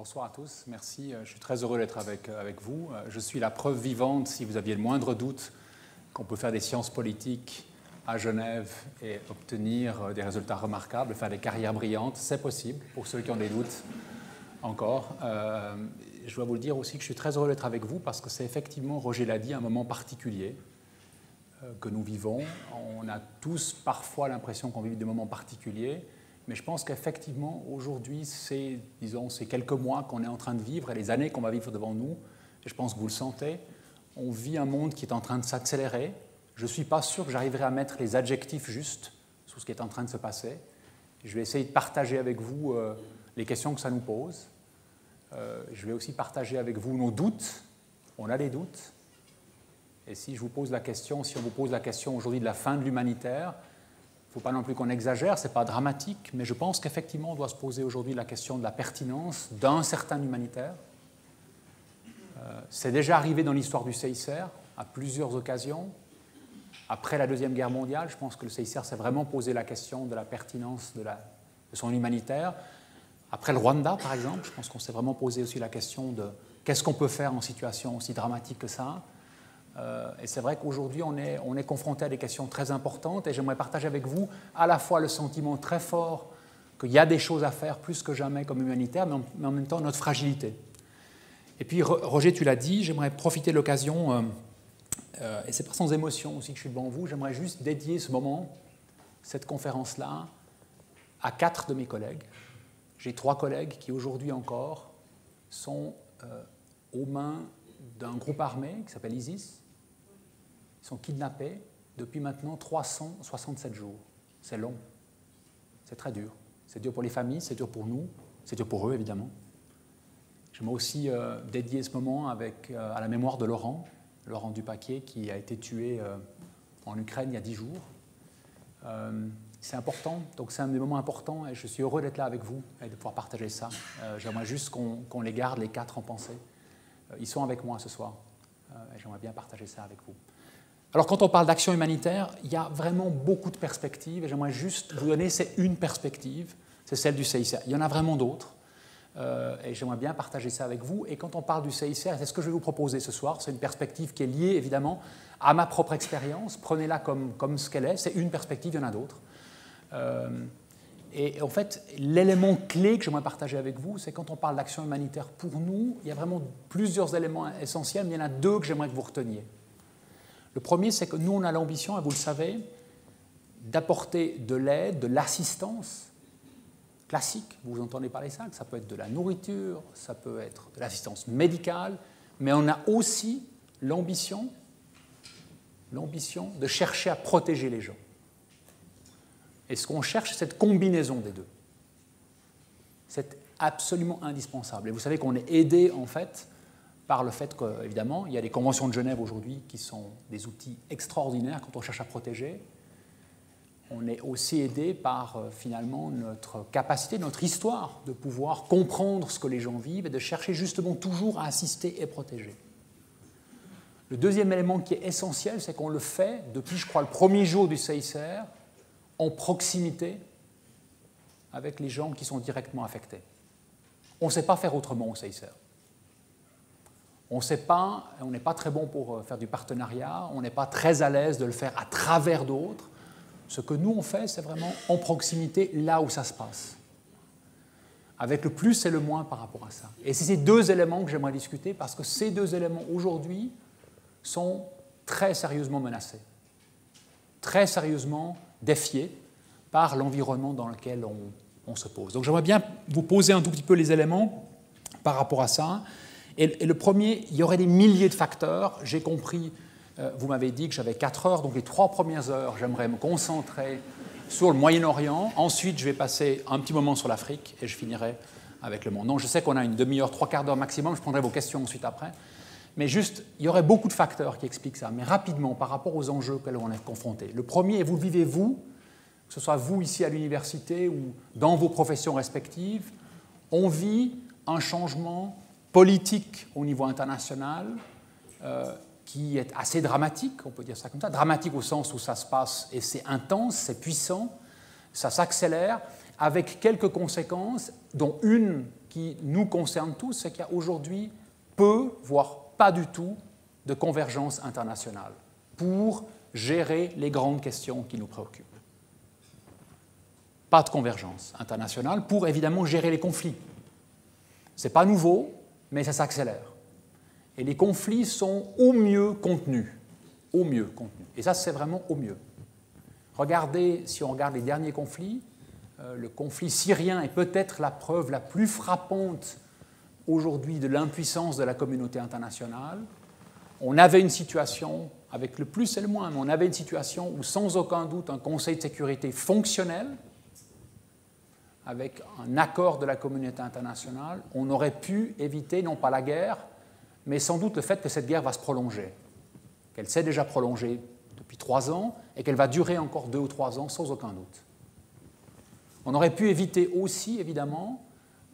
Bonsoir à tous, merci. Je suis très heureux d'être avec vous. Je suis la preuve vivante, si vous aviez le moindre doute, qu'on peut faire des sciences politiques à Genève et obtenir des résultats remarquables, faire des carrières brillantes. C'est possible, pour ceux qui ont des doutes encore. Je dois vous le dire aussi que je suis très heureux d'être avec vous parce que c'est effectivement, Roger l'a dit, un moment particulier que nous vivons. On a tous parfois l'impression qu'on vit des moments particuliers. Mais je pense qu'effectivement, aujourd'hui, c'est ces quelques mois qu'on est en train de vivre et les années qu'on va vivre devant nous, et je pense que vous le sentez, on vit un monde qui est en train de s'accélérer. Je ne suis pas sûr que j'arriverai à mettre les adjectifs justes sur ce qui est en train de se passer. Je vais essayer de partager avec vous les questions que ça nous pose. Je vais aussi partager avec vous nos doutes. On a des doutes. Et si on vous pose la question aujourd'hui de la fin de l'humanitaire, il ne faut pas non plus qu'on exagère, ce n'est pas dramatique, mais je pense qu'effectivement, on doit se poser aujourd'hui la question de la pertinence d'un certain humanitaire. C'est déjà arrivé dans l'histoire du CICR, à plusieurs occasions. Après la Deuxième Guerre mondiale, je pense que le CICR s'est vraiment posé la question de la pertinence de son humanitaire. Après le Rwanda, par exemple, je pense qu'on s'est vraiment posé aussi la question de qu'est-ce qu'on peut faire en situation aussi dramatique que ça. Et c'est vrai qu'aujourd'hui, on est confronté à des questions très importantes et j'aimerais partager avec vous à la fois le sentiment très fort qu'il y a des choses à faire plus que jamais comme humanitaire, mais en même temps notre fragilité. Et puis, Roger, tu l'as dit, j'aimerais profiter de l'occasion, et c'est pas sans émotion aussi que je suis devant vous, j'aimerais juste dédier ce moment, cette conférence-là, à 4 de mes collègues. J'ai 3 collègues qui aujourd'hui encore sont aux mains d'un groupe armé qui s'appelle ISIS. Ils sont kidnappés depuis maintenant 367 jours. C'est long. C'est très dur. C'est dur pour les familles, c'est dur pour nous, c'est dur pour eux, évidemment. J'aimerais aussi dédier ce moment à la mémoire de Laurent Dupaquier, qui a été tué en Ukraine il y a 10 jours. C'est important, donc c'est un des moments importants et je suis heureux d'être là avec vous et de pouvoir partager ça. J'aimerais juste qu'on les garde, les 4, en pensée. Ils sont avec moi ce soir et j'aimerais bien partager ça avec vous. Alors, quand on parle d'action humanitaire, il y a vraiment beaucoup de perspectives et j'aimerais juste vous donner une perspective, c'est celle du CICR. Il y en a vraiment d'autres et j'aimerais bien partager ça avec vous. Et quand on parle du CICR, c'est ce que je vais vous proposer ce soir. C'est une perspective qui est liée évidemment à ma propre expérience. Prenez-la comme ce qu'elle est. C'est une perspective, il y en a d'autres. Et en fait, l'élément clé que j'aimerais partager avec vous, c'est quand on parle d'action humanitaire pour nous, il y a vraiment plusieurs éléments essentiels, mais il y en a 2 que j'aimerais que vous reteniez. Le premier, c'est que nous, on a l'ambition, et vous le savez, d'apporter de l'aide, de l'assistance classique. Vous entendez parler de ça, que ça peut être de la nourriture, ça peut être de l'assistance médicale, mais on a aussi l'ambition de chercher à protéger les gens. Et ce qu'on cherche, c'est cette combinaison des 2. C'est absolument indispensable. Et vous savez qu'on est aidé, en fait, par le fait qu'évidemment, il y a les conventions de Genève aujourd'hui qui sont des outils extraordinaires quand on cherche à protéger. On est aussi aidé par, finalement, notre capacité, notre histoire de pouvoir comprendre ce que les gens vivent et de chercher justement toujours à assister et protéger. Le deuxième élément qui est essentiel, c'est qu'on le fait depuis, je crois, le premier jour du CICR, en proximité avec les gens qui sont directement affectés. On ne sait pas faire autrement au CICR. On n'est pas très bon pour faire du partenariat, on n'est pas très à l'aise de le faire à travers d'autres. Ce que nous, on fait, c'est vraiment en proximité, là où ça se passe. Avec le plus et le moins par rapport à ça. Et c'est ces 2 éléments que j'aimerais discuter, parce que ces 2 éléments, aujourd'hui, sont très sérieusement menacés. Très sérieusement défiés par l'environnement dans lequel on se pose. Donc j'aimerais bien vous poser un tout petit peu les éléments par rapport à ça. Et le premier, il y aurait des milliers de facteurs. J'ai compris, vous m'avez dit que j'avais 4 heures, donc les 3 premières heures, j'aimerais me concentrer sur le Moyen-Orient. Ensuite, je vais passer un petit moment sur l'Afrique et je finirai avec le monde. Donc je sais qu'on a une demi-heure, 3/4 d'heure maximum, je prendrai vos questions ensuite après. Mais juste, il y aurait beaucoup de facteurs qui expliquent ça, mais rapidement, par rapport aux enjeux auxquels on est confronté. Le premier, et vous le vivez vous, que ce soit vous ici à l'université ou dans vos professions respectives, on vit un changement politique au niveau international qui est assez dramatique, on peut dire ça comme ça, dramatique au sens où ça se passe et c'est intense, c'est puissant, ça s'accélère, avec quelques conséquences, dont une qui nous concerne tous, c'est qu'il y a aujourd'hui peu, voire pas du tout, de convergence internationale pour gérer les grandes questions qui nous préoccupent. Pas de convergence internationale pour évidemment gérer les conflits. Ce n'est pas nouveau, mais ça s'accélère. Et les conflits sont au mieux contenus. Au mieux contenus. Et ça, c'est vraiment au mieux. Regardez, si on regarde les derniers conflits, le conflit syrien est peut-être la preuve la plus frappante aujourd'hui de l'impuissance de la communauté internationale. On avait une situation, avec le plus et le moins, mais on avait une situation où sans aucun doute un Conseil de sécurité fonctionnel, avec un accord de la communauté internationale, on aurait pu éviter non pas la guerre, mais sans doute le fait que cette guerre va se prolonger, qu'elle s'est déjà prolongée depuis 3 ans et qu'elle va durer encore 2 ou 3 ans sans aucun doute. On aurait pu éviter aussi, évidemment,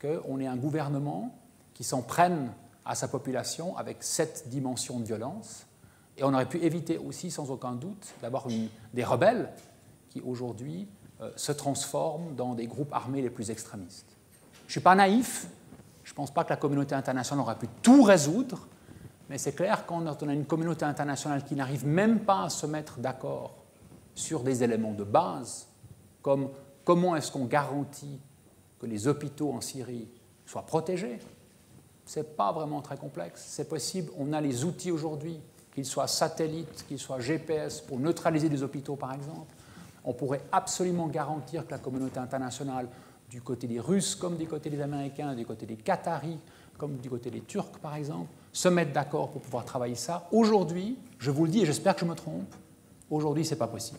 qu'on ait un gouvernement qui s'en prenne à sa population avec cette dimension de violence, et on aurait pu éviter aussi, sans aucun doute, d'avoir des rebelles qui, aujourd'hui, se transforment dans des groupes armés les plus extrémistes. Je ne suis pas naïf, je ne pense pas que la communauté internationale aurait pu tout résoudre, mais c'est clair quand on a une communauté internationale qui n'arrive même pas à se mettre d'accord sur des éléments de base, comme comment est-ce qu'on garantit que les hôpitaux en Syrie soient protégés, ce n'est pas vraiment très complexe, c'est possible, on a les outils aujourd'hui, qu'ils soient satellites, qu'ils soient GPS, pour neutraliser les hôpitaux par exemple. On pourrait absolument garantir que la communauté internationale, du côté des Russes comme du côté des Américains, du côté des Qataris comme du côté des Turcs par exemple, se mettent d'accord pour pouvoir travailler ça. Aujourd'hui, je vous le dis et j'espère que je me trompe, aujourd'hui ce n'est pas possible.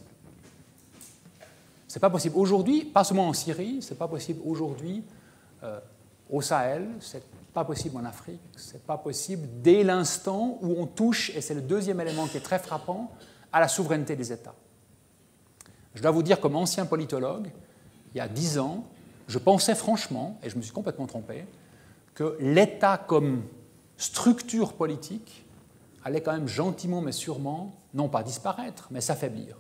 Ce n'est pas possible aujourd'hui, pas seulement en Syrie, ce n'est pas possible aujourd'hui au Sahel, ce n'est pas possible en Afrique, ce n'est pas possible dès l'instant où on touche, et c'est le deuxième élément qui est très frappant, à la souveraineté des États. Je dois vous dire, comme ancien politologue, il y a 10 ans, je pensais franchement, et je me suis complètement trompé, que l'État comme structure politique allait quand même gentiment mais sûrement, non pas disparaître, mais s'affaiblir.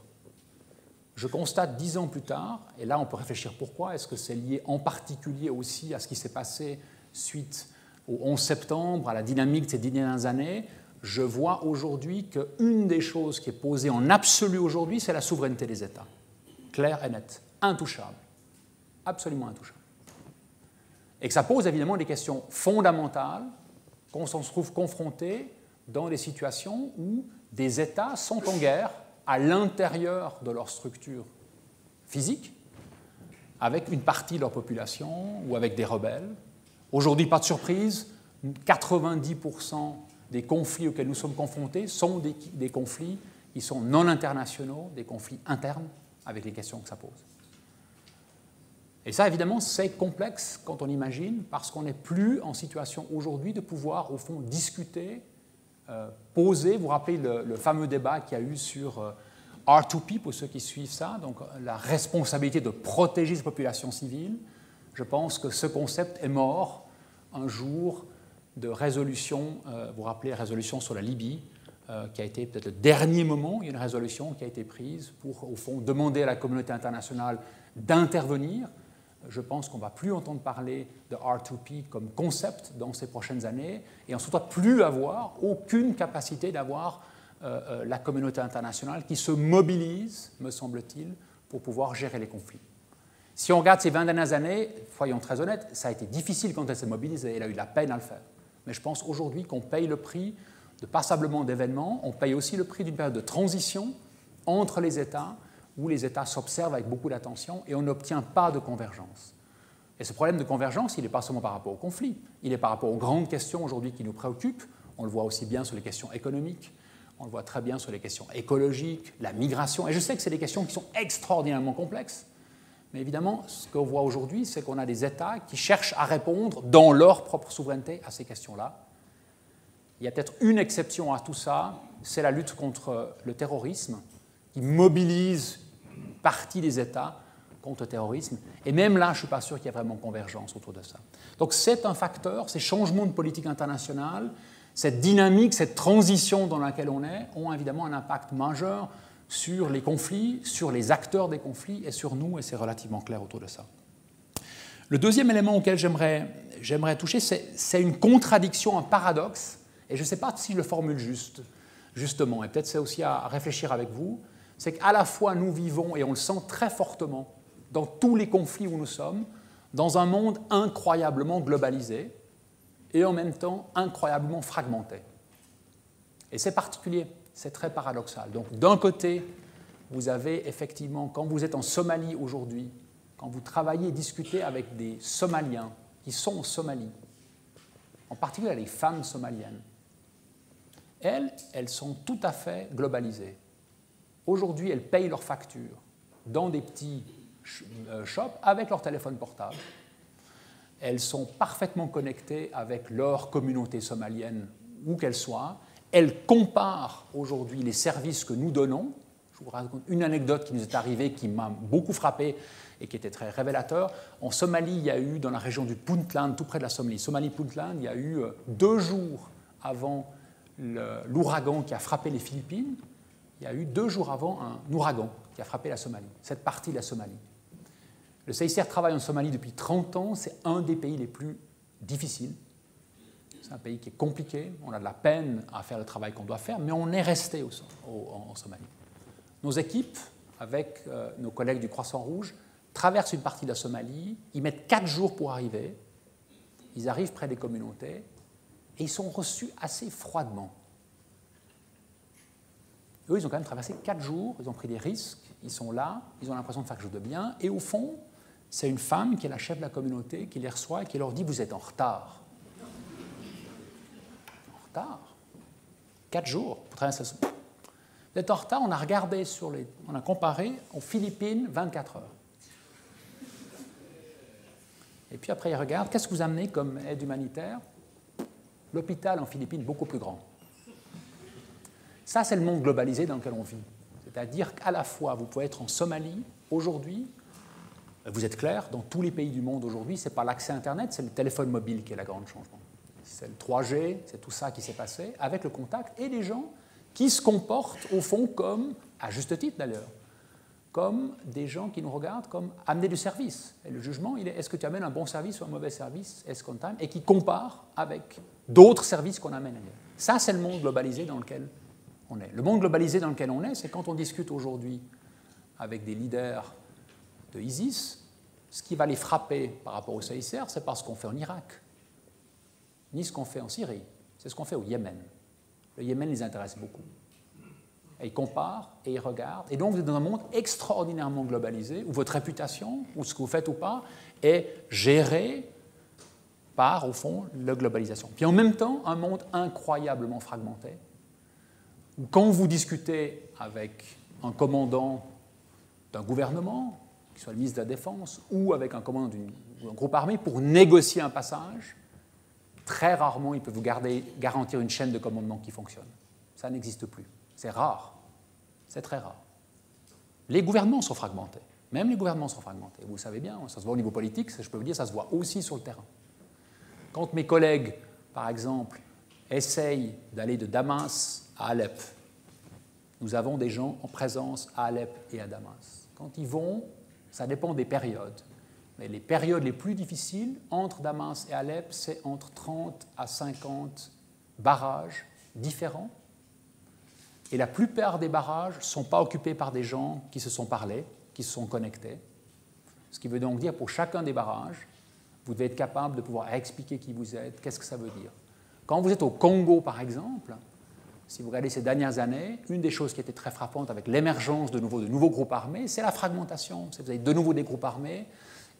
Je constate 10 ans plus tard, et là on peut réfléchir pourquoi, est-ce que c'est lié en particulier aussi à ce qui s'est passé suite au 11 septembre, à la dynamique de ces 10 dernières années, je vois aujourd'hui qu'une des choses qui est posée en absolu aujourd'hui, c'est la souveraineté des États. Claire et nette, intouchable, absolument intouchable. Et que ça pose évidemment des questions fondamentales qu'on s'en trouve confronté dans des situations où des États sont en guerre à l'intérieur de leur structure physique, avec une partie de leur population ou avec des rebelles. Aujourd'hui, pas de surprise, 90% des conflits auxquels nous sommes confrontés sont des conflits qui sont non internationaux, des conflits internes, avec les questions que ça pose. Et ça, évidemment, c'est complexe quand on imagine, parce qu'on n'est plus en situation aujourd'hui de pouvoir, au fond, discuter, poser. Vous vous rappelez le fameux débat qu'il y a eu sur R2P, pour ceux qui suivent ça, donc la responsabilité de protéger les populations civiles. Je pense que ce concept est mort un jour de résolution, vous vous rappelez la résolution sur la Libye, qui a été peut-être le dernier moment, il y a une résolution qui a été prise pour, au fond, demander à la communauté internationale d'intervenir. Je pense qu'on ne va plus entendre parler de R2P comme concept dans ces prochaines années, et on ne doit plus avoir aucune capacité d'avoir la communauté internationale qui se mobilise, me semble-t-il, pour pouvoir gérer les conflits. Si on regarde ces 20 dernières années, soyons très honnêtes, ça a été difficile quand elle s'est mobilisée, elle a eu de la peine à le faire. Mais je pense aujourd'hui qu'on paye le prix de passablement d'événements, on paye aussi le prix d'une période de transition entre les États, où les États s'observent avec beaucoup d'attention et on n'obtient pas de convergence. Et ce problème de convergence, il n'est pas seulement par rapport au conflit, il est par rapport aux grandes questions aujourd'hui qui nous préoccupent. On le voit aussi bien sur les questions économiques, on le voit très bien sur les questions écologiques, la migration. Et je sais que c'est des questions qui sont extraordinairement complexes, mais évidemment, ce qu'on voit aujourd'hui, c'est qu'on a des États qui cherchent à répondre dans leur propre souveraineté à ces questions-là. Il y a peut-être une exception à tout ça, c'est la lutte contre le terrorisme, qui mobilise une partie des États contre le terrorisme. Et même là, je ne suis pas sûr qu'il y ait vraiment convergence autour de ça. Donc c'est un facteur, ces changements de politique internationale, cette dynamique, cette transition dans laquelle on est, ont évidemment un impact majeur sur les conflits, sur les acteurs des conflits et sur nous, et c'est relativement clair autour de ça. Le deuxième élément auquel j'aimerais toucher, c'est une contradiction, un paradoxe, et je ne sais pas si je le formule justement, et peut-être c'est aussi à réfléchir avec vous, c'est qu'à la fois nous vivons, et on le sent très fortement, dans tous les conflits où nous sommes, dans un monde incroyablement globalisé, et en même temps incroyablement fragmenté. Et c'est particulier, c'est très paradoxal. Donc d'un côté, vous avez effectivement, quand vous êtes en Somalie aujourd'hui, quand vous travaillez et discutez avec des Somaliens qui sont en Somalie, en particulier les femmes somaliennes, elles sont tout à fait globalisées. Aujourd'hui, elles payent leurs factures dans des petits shops avec leur téléphone portable. Elles sont parfaitement connectées avec leur communauté somalienne, où qu'elle soit. Elles comparent aujourd'hui les services que nous donnons. Je vous raconte une anecdote qui nous est arrivée, qui m'a beaucoup frappé et qui était très révélateur. En Somalie, il y a eu, dans la région du Puntland, tout près de la Somalie, Somalie-Puntland, il y a eu 2 jours avant l'ouragan qui a frappé les Philippines, il y a eu 2 jours avant un ouragan qui a frappé la Somalie, cette partie de la Somalie. Le CICR travaille en Somalie depuis 30 ans, c'est un des pays les plus difficiles. C'est un pays qui est compliqué, on a de la peine à faire le travail qu'on doit faire, mais on est resté en Somalie. Nos équipes, avec nos collègues du Croissant Rouge, traversent une partie de la Somalie, ils mettent 4 jours pour arriver, ils arrivent près des communautés, et ils sont reçus assez froidement. Eux, ils ont quand même traversé 4 jours, ils ont pris des risques, ils sont là, ils ont l'impression de faire quelque chose de bien, et au fond, c'est une femme qui est la chef de la communauté qui les reçoit et qui leur dit « Vous êtes en retard ». En retard 4 jours pour traverser la Somalie. Vous êtes en retard, on a regardé on a comparé aux Philippines 24 heures. Et puis après, ils regardent, qu'est-ce que vous amenez comme aide humanitaire? L'hôpital en Philippines, beaucoup plus grand. Ça, c'est le monde globalisé dans lequel on vit. C'est-à-dire qu'à la fois, vous pouvez être en Somalie, aujourd'hui, vous êtes clair, dans tous les pays du monde aujourd'hui, ce n'est pas l'accès à Internet, c'est le téléphone mobile qui est le grand changement. C'est le 3G, c'est tout ça qui s'est passé, avec le contact, et les gens qui se comportent, au fond, comme, à juste titre d'ailleurs, comme des gens qui nous regardent comme amener du service. Et le jugement, il est est-ce que tu amènes un bon service ou un mauvais service, est-ce qu'on t'aime, et qui compare avec d'autres services qu'on amène ailleurs. Ça, c'est le monde globalisé dans lequel on est. Le monde globalisé dans lequel on est, c'est quand on discute aujourd'hui avec des leaders de ISIS, ce qui va les frapper par rapport au CICR, c'est pas ce qu'on fait en Irak, ni ce qu'on fait en Syrie, c'est ce qu'on fait au Yémen. Le Yémen les intéresse beaucoup. Et ils comparent et ils regardent. Et donc, vous êtes dans un monde extraordinairement globalisé où votre réputation, ou ce que vous faites ou pas, est gérée par, au fond, la globalisation. Puis en même temps, un monde incroyablement fragmenté, où quand vous discutez avec un commandant d'un gouvernement, qu'il soit le ministre de la Défense, ou avec un commandant d'un groupe armé, pour négocier un passage, très rarement, il peut vous garantir une chaîne de commandement qui fonctionne. Ça n'existe plus. C'est rare. C'est très rare. Les gouvernements sont fragmentés. Même les gouvernements sont fragmentés. Vous savez bien, ça se voit au niveau politique, je peux vous dire, ça se voit aussi sur le terrain. Quand mes collègues, par exemple, essayent d'aller de Damas à Alep, nous avons des gens en présence à Alep et à Damas. Quand ils vont, ça dépend des périodes. Mais les périodes les plus difficiles, entre Damas et Alep, c'est entre 30 à 50 barrages différents. Et la plupart des barrages ne sont pas occupés par des gens qui se sont parlé, qui se sont connectés. Ce qui veut donc dire, pour chacun des barrages, vous devez être capable de pouvoir expliquer qui vous êtes, qu'est-ce que ça veut dire. Quand vous êtes au Congo, par exemple, si vous regardez ces dernières années, une des choses qui était très frappante avec l'émergence de nouveaux groupes armés, c'est la fragmentation. Vous avez de nouveau des groupes armés,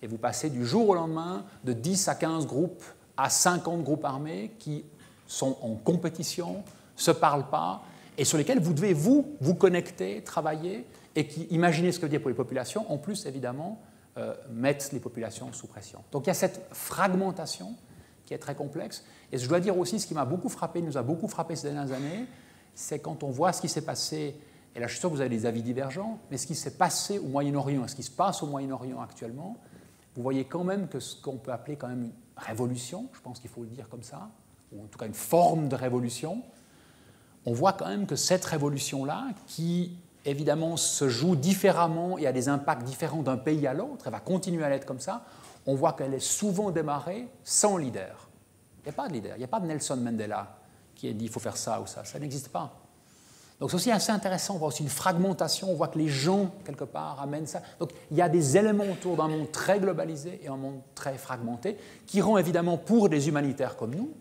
et vous passez du jour au lendemain de 10 à 15 groupes à 50 groupes armés qui sont en compétition, ne se parlent pas, et sur lesquels vous devez vous connecter, travailler, et qui, imaginez ce que veut dire pour les populations, en plus, évidemment, mettent les populations sous pression. Donc il y a cette fragmentation qui est très complexe. Et je dois dire aussi, ce qui m'a beaucoup frappé, nous a beaucoup frappé ces dernières années, c'est quand on voit ce qui s'est passé, et là je suis sûr que vous avez des avis divergents, mais ce qui s'est passé au Moyen-Orient, et ce qui se passe au Moyen-Orient actuellement, vous voyez quand même que ce qu'on peut appeler quand même une révolution, je pense qu'il faut le dire comme ça, ou en tout cas une forme de révolution, on voit quand même que cette révolution-là, qui évidemment se joue différemment et a des impacts différents d'un pays à l'autre, elle va continuer à l'être comme ça, on voit qu'elle est souvent démarrée sans leader. Il n'y a pas de leader, il n'y a pas de Nelson Mandela qui a dit il faut faire ça ou ça n'existe pas. Donc c'est aussi assez intéressant, on voit aussi une fragmentation, on voit que les gens, quelque part, amènent ça. Donc il y a des éléments autour d'un monde très globalisé et un monde très fragmenté qui rend évidemment pour des humanitaires comme nous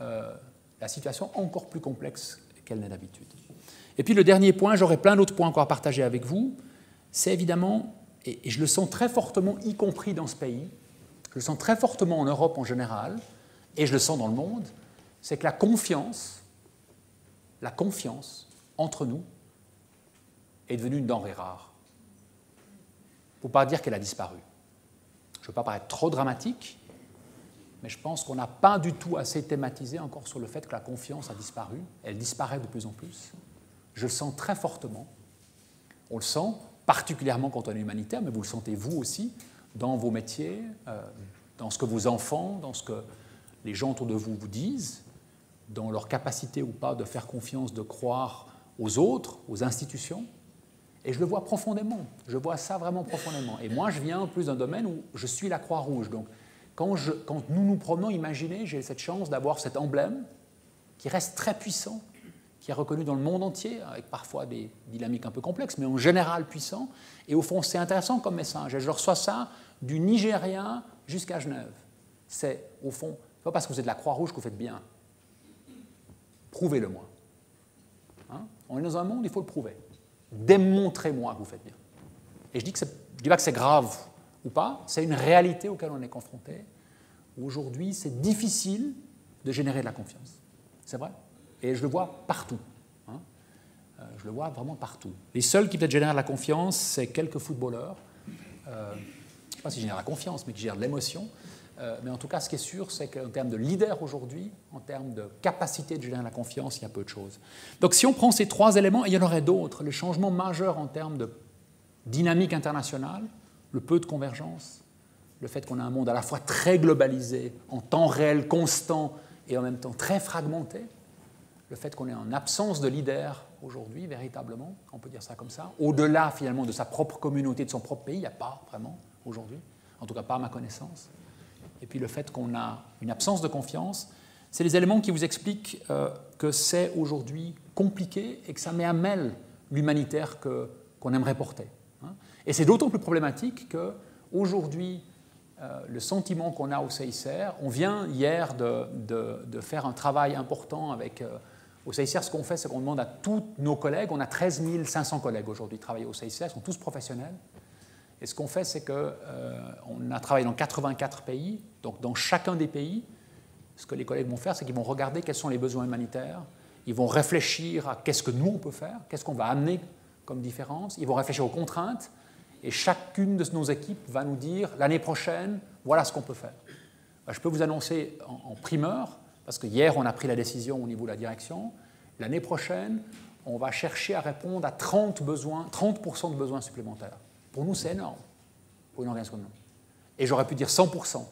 la situation encore plus complexe qu'elle n'est d'habitude. Et puis le dernier point, j'aurais plein d'autres points encore à partager avec vous, c'est évidemment, et je le sens très fortement, y compris dans ce pays, je le sens très fortement en Europe en général, et je le sens dans le monde, c'est que la confiance entre nous est devenue une denrée rare. Pour ne pas dire qu'elle a disparu. Je ne veux pas paraître trop dramatique, mais je pense qu'on n'a pas du tout assez thématisé encore sur le fait que la confiance a disparu. Elle disparaît de plus en plus. Je le sens très fortement. On le sent particulièrement quand on est humanitaire, mais vous le sentez vous aussi, dans vos métiers, dans ce que vos enfants, dans ce que les gens autour de vous vous disent, dans leur capacité ou pas de faire confiance, de croire aux autres, aux institutions. Et je le vois profondément. Je vois ça vraiment profondément. Et moi, je viens plus d'un domaine où je suis la Croix-Rouge. Donc, quand nous nous promenons, imaginez, j'ai cette chance d'avoir cet emblème qui reste très puissant, qui est reconnu dans le monde entier, avec parfois des dynamiques un peu complexes, mais en général puissant. Et au fond, c'est intéressant comme message. Et je reçois ça du Nigeria jusqu'à Genève. C'est, au fond, pas parce que vous êtes la Croix-Rouge que vous faites bien. Prouvez-le-moi. Hein? On est dans un monde, il faut le prouver. Démontrez-moi que vous faites bien. Et je dis pas que c'est grave ou pas, c'est une réalité auquel on est confronté. Aujourd'hui, c'est difficile de générer de la confiance. C'est vrai. Et je le vois partout. Hein? Je le vois vraiment partout. Les seuls qui peut-être génèrent de la confiance, c'est quelques footballeurs. Je ne sais pas s'ils génèrent la confiance, mais qui gèrent de l'émotion. Mais en tout cas, ce qui est sûr, c'est qu'en termes de leader aujourd'hui, en termes de capacité de générer la confiance, il y a peu de choses. Donc si on prend ces trois éléments, et il y en aurait d'autres, les changements majeurs en termes de dynamique internationale, le peu de convergence, le fait qu'on a un monde à la fois très globalisé, en temps réel constant, et en même temps très fragmenté, le fait qu'on est en absence de leader aujourd'hui, véritablement, on peut dire ça comme ça, au-delà finalement de sa propre communauté, de son propre pays, il n'y a pas vraiment aujourd'hui, en tout cas pas à ma connaissance. Et puis le fait qu'on a une absence de confiance, c'est les éléments qui vous expliquent que c'est aujourd'hui compliqué et que ça met à mal l'humanitaire qu'on aimerait porter. Hein. Et c'est d'autant plus problématique qu'aujourd'hui, le sentiment qu'on a au CICR, on vient hier de faire un travail important avec... au CICR, ce qu'on fait, c'est qu'on demande à tous nos collègues, on a 13 500 collègues aujourd'hui qui travaillent au CICR, ils sont tous professionnels. Et ce qu'on fait, c'est qu'on a travaillé dans 84 pays. Donc, dans chacun des pays, ce que les collègues vont faire, c'est qu'ils vont regarder quels sont les besoins humanitaires. Ils vont réfléchir à qu'est-ce que nous, on peut faire, qu'est-ce qu'on va amener comme différence. Ils vont réfléchir aux contraintes. Et chacune de nos équipes va nous dire, l'année prochaine, voilà ce qu'on peut faire. Je peux vous annoncer en primeur, parce que hier, on a pris la décision au niveau de la direction. L'année prochaine, on va chercher à répondre à 30% de besoins supplémentaires. Pour nous, c'est énorme, pour une organisation comme nous. Et j'aurais pu dire 100%.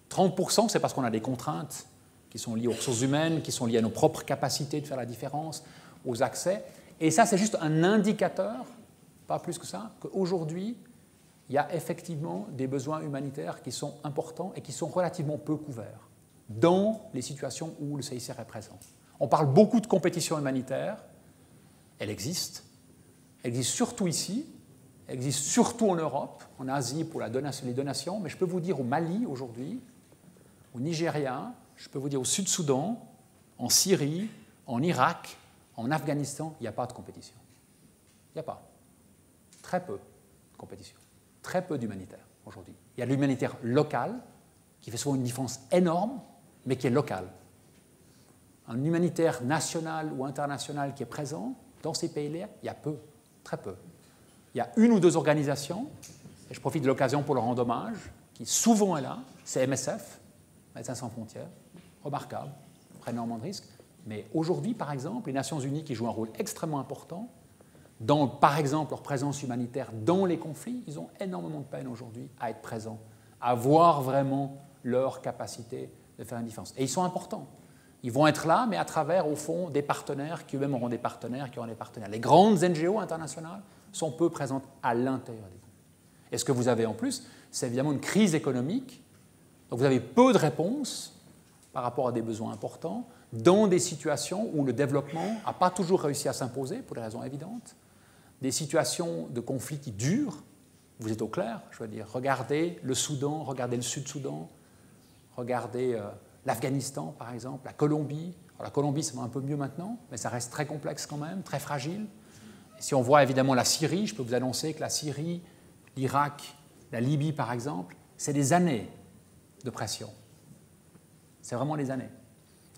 30%, c'est parce qu'on a des contraintes qui sont liées aux ressources humaines, qui sont liées à nos propres capacités de faire la différence, aux accès. Et ça, c'est juste un indicateur, pas plus que ça, qu'aujourd'hui, il y a effectivement des besoins humanitaires qui sont importants et qui sont relativement peu couverts dans les situations où le CICR est présent. On parle beaucoup de compétition humanitaire. Elle existe surtout ici. Elle existe surtout en Europe, en Asie pour les donations, mais je peux vous dire au Mali aujourd'hui, au Nigeria, je peux vous dire au Sud-Soudan, en Syrie, en Irak, en Afghanistan, il n'y a pas de compétition. Il n'y a pas. Très peu de compétition. Très peu d'humanitaire aujourd'hui. Il y a de l'humanitaire local, qui fait souvent une différence énorme, mais qui est local. Un humanitaire national ou international qui est présent dans ces pays-là, il y a peu, très peu. Il y a une ou deux organisations, et je profite de l'occasion pour leur rendre hommage, qui souvent est là, c'est MSF, Médecins sans frontières, remarquable, prennent énormément de risques. Mais aujourd'hui, par exemple, les Nations Unies qui jouent un rôle extrêmement important, dans, par exemple, leur présence humanitaire dans les conflits, ils ont énormément de peine aujourd'hui à être présents, à voir vraiment leur capacité de faire une différence. Et ils sont importants. Ils vont être là, mais à travers, au fond, des partenaires qui eux-mêmes auront des partenaires, qui auront des partenaires. Les grandes NGO internationales sont peu présentes à l'intérieur des groupes. Et ce que vous avez en plus, c'est évidemment une crise économique. Donc vous avez peu de réponses par rapport à des besoins importants, dans des situations où le développement n'a pas toujours réussi à s'imposer, pour des raisons évidentes, des situations de conflit qui durent. Vous êtes au clair, je veux dire, regardez le Soudan, regardez le Sud-Soudan, regardez l'Afghanistan, par exemple, la Colombie. Alors, la Colombie, ça va un peu mieux maintenant, mais ça reste très complexe quand même, très fragile. Et si on voit évidemment la Syrie, je peux vous annoncer que la Syrie, l'Irak, la Libye, par exemple, c'est des années de pression. C'est vraiment des années.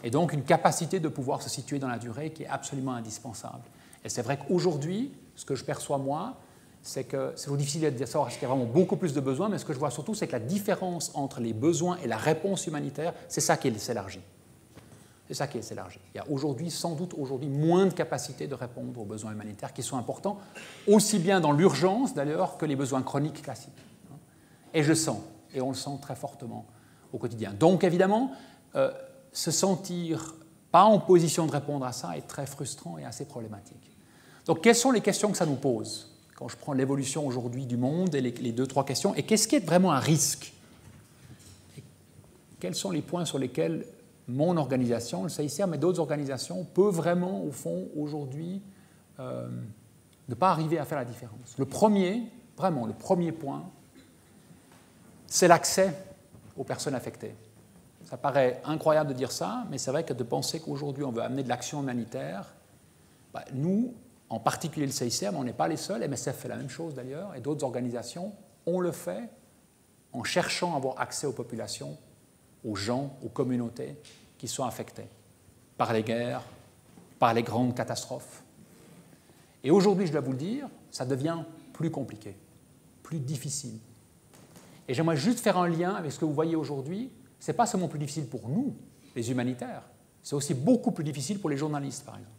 Et donc une capacité de pouvoir se situer dans la durée qui est absolument indispensable. Et c'est vrai qu'aujourd'hui, ce que je perçois moi, c'est que c'est difficile de savoir est-ce qu'il y a vraiment beaucoup plus de besoins, mais ce que je vois surtout, c'est que la différence entre les besoins et la réponse humanitaire, c'est ça qui s'élargit. C'est ça qui s'élargit. Il y a aujourd'hui, sans doute aujourd'hui, moins de capacité de répondre aux besoins humanitaires qui sont importants, aussi bien dans l'urgence d'ailleurs que les besoins chroniques classiques. Et je sens, et on le sent très fortement au quotidien. Donc évidemment, se sentir pas en position de répondre à ça est très frustrant et assez problématique. Donc quelles sont les questions que ça nous pose quand je prends l'évolution aujourd'hui du monde et les deux, trois questions, et qu'est-ce qui est vraiment un risque? Et quels sont les points sur lesquels mon organisation, le CICR, mais d'autres organisations, peut vraiment, au fond, aujourd'hui, ne pas arriver à faire la différence? Le premier, vraiment, le premier point, c'est l'accès aux personnes affectées. Ça paraît incroyable de dire ça, mais c'est vrai que de penser qu'aujourd'hui on veut amener de l'action humanitaire, nous, en particulier le CICR, mais on n'est pas les seuls, MSF fait la même chose d'ailleurs, et d'autres organisations, on le fait en cherchant à avoir accès aux populations, aux gens, aux communautés qui sont affectées par les guerres, par les grandes catastrophes. Et aujourd'hui, je dois vous le dire, ça devient plus compliqué, plus difficile. Et j'aimerais juste faire un lien avec ce que vous voyez aujourd'hui. Ce n'est pas seulement plus difficile pour nous, les humanitaires, c'est aussi beaucoup plus difficile pour les journalistes, par exemple.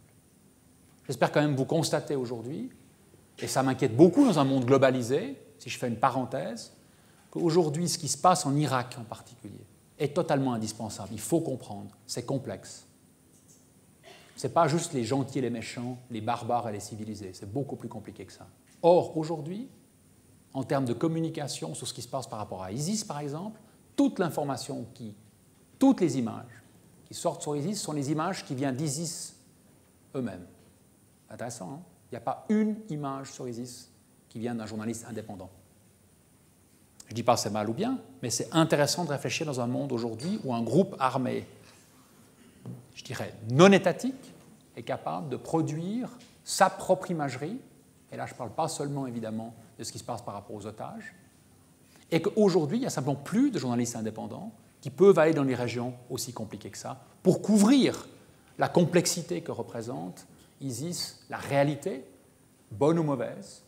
J'espère quand même vous constater aujourd'hui, et ça m'inquiète beaucoup dans un monde globalisé, si je fais une parenthèse, qu'aujourd'hui, ce qui se passe en Irak en particulier est totalement indispensable. Il faut comprendre, c'est complexe. Ce n'est pas juste les gentils et les méchants, les barbares et les civilisés, c'est beaucoup plus compliqué que ça. Or, aujourd'hui, en termes de communication sur ce qui se passe par rapport à ISIS, par exemple, toute l'information toutes les images qui sortent sur ISIS sont les images qui viennent d'ISIS eux-mêmes. Intéressant, hein? Il n'y a pas une image sur ISIS qui vient d'un journaliste indépendant. Je ne dis pas que c'est mal ou bien, mais c'est intéressant de réfléchir dans un monde aujourd'hui où un groupe armé, je dirais non étatique, est capable de produire sa propre imagerie, et là je ne parle pas seulement évidemment de ce qui se passe par rapport aux otages, et qu'aujourd'hui il n'y a simplement plus de journalistes indépendants qui peuvent aller dans des régions aussi compliquées que ça pour couvrir la complexité que représente ISIS, la réalité, bonne ou mauvaise,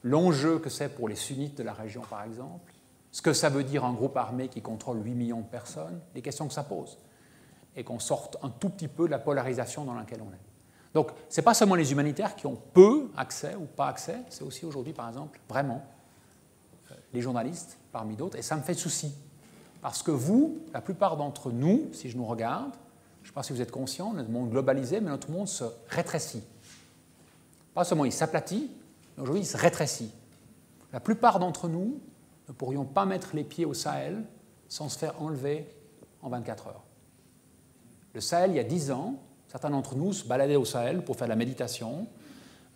l'enjeu que c'est pour les sunnites de la région par exemple, ce que ça veut dire un groupe armé qui contrôle 8 millions de personnes, les questions que ça pose, et qu'on sorte un tout petit peu de la polarisation dans laquelle on est. Donc, ce n'est pas seulement les humanitaires qui ont peu accès ou pas accès, c'est aussi aujourd'hui, par exemple, vraiment, les journalistes, parmi d'autres, et ça me fait souci. Parce que vous, la plupart d'entre nous, si je nous regarde, je ne sais pas si vous êtes conscients, notre monde globalisé, mais notre monde se rétrécit. Pas seulement il s'aplatit, mais aujourd'hui il se rétrécit. La plupart d'entre nous ne pourrions pas mettre les pieds au Sahel sans se faire enlever en 24 heures. Le Sahel, il y a 10 ans, certains d'entre nous se baladaient au Sahel pour faire de la méditation,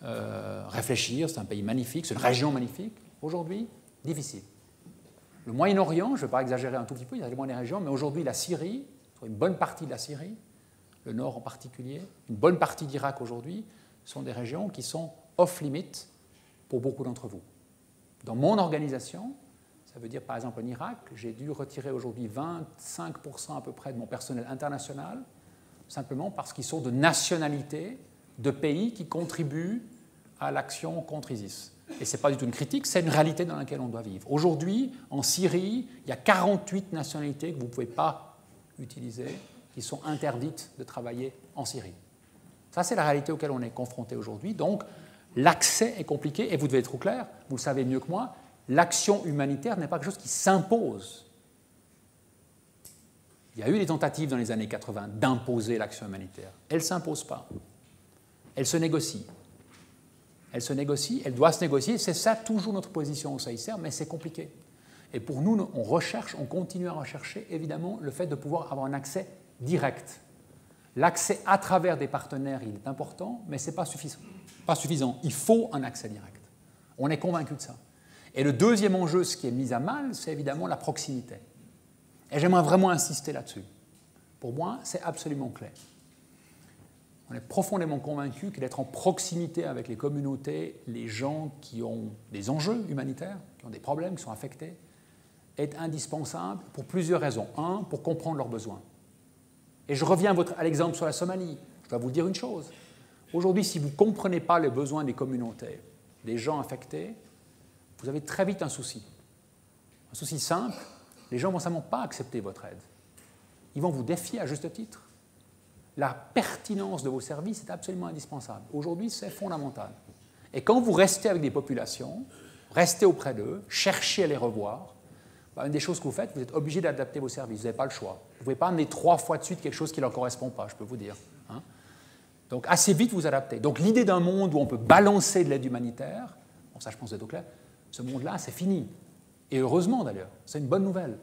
réfléchir, c'est un pays magnifique, c'est une région magnifique. Aujourd'hui, difficile. Le Moyen-Orient, je ne vais pas exagérer un tout petit peu, il y a moins des régions, mais aujourd'hui la Syrie, une bonne partie de la Syrie, le nord en particulier, une bonne partie d'Irak aujourd'hui, sont des régions qui sont off-limit pour beaucoup d'entre vous. Dans mon organisation, ça veut dire par exemple en Irak, j'ai dû retirer aujourd'hui 25% à peu près de mon personnel international, simplement parce qu'ils sont de nationalités de pays qui contribuent à l'action contre ISIS. Et ce n'est pas du tout une critique, c'est une réalité dans laquelle on doit vivre. Aujourd'hui, en Syrie, il y a 48 nationalités que vous ne pouvez pas utiliser, qui sont interdites de travailler en Syrie. Ça, c'est la réalité auquel on est confronté aujourd'hui. Donc, l'accès est compliqué, et vous devez être au clair, vous le savez mieux que moi, l'action humanitaire n'est pas quelque chose qui s'impose. Il y a eu des tentatives dans les années 80 d'imposer l'action humanitaire. Elle ne s'impose pas. Elle se négocie. Elle se négocie, elle doit se négocier. C'est ça toujours notre position au CICR, mais c'est compliqué. Et pour nous, on continue à rechercher évidemment le fait de pouvoir avoir un accès direct. L'accès à travers des partenaires, il est important, mais ce n'est pas suffisant. Il faut un accès direct. On est convaincu de ça. Et le deuxième enjeu, ce qui est mis à mal, c'est évidemment la proximité. Et j'aimerais vraiment insister là-dessus. Pour moi, c'est absolument clair. On est profondément convaincu que d'être en proximité avec les communautés, les gens qui ont des enjeux humanitaires, qui ont des problèmes, qui sont affectés, est indispensable pour plusieurs raisons. Un, pour comprendre leurs besoins. Et je reviens à l'exemple sur la Somalie. Je dois vous dire une chose. Aujourd'hui, si vous ne comprenez pas les besoins des communautés, des gens affectés, vous avez très vite un souci. Un souci simple, les gens ne vont simplement pas accepter votre aide. Ils vont vous défier à juste titre. La pertinence de vos services est absolument indispensable. Aujourd'hui, c'est fondamental. Et quand vous restez avec des populations, restez auprès d'eux, cherchez à les revoir, une des choses que vous faites, vous êtes obligé d'adapter vos services. Vous n'avez pas le choix. Vous ne pouvez pas amener 3 fois de suite quelque chose qui ne leur correspond pas, je peux vous dire. Hein. Donc assez vite, vous adaptez. Donc l'idée d'un monde où on peut balancer de l'aide humanitaire, bon, ça je pense c'est au clair, ce monde-là, c'est fini. Et heureusement d'ailleurs, c'est une bonne nouvelle.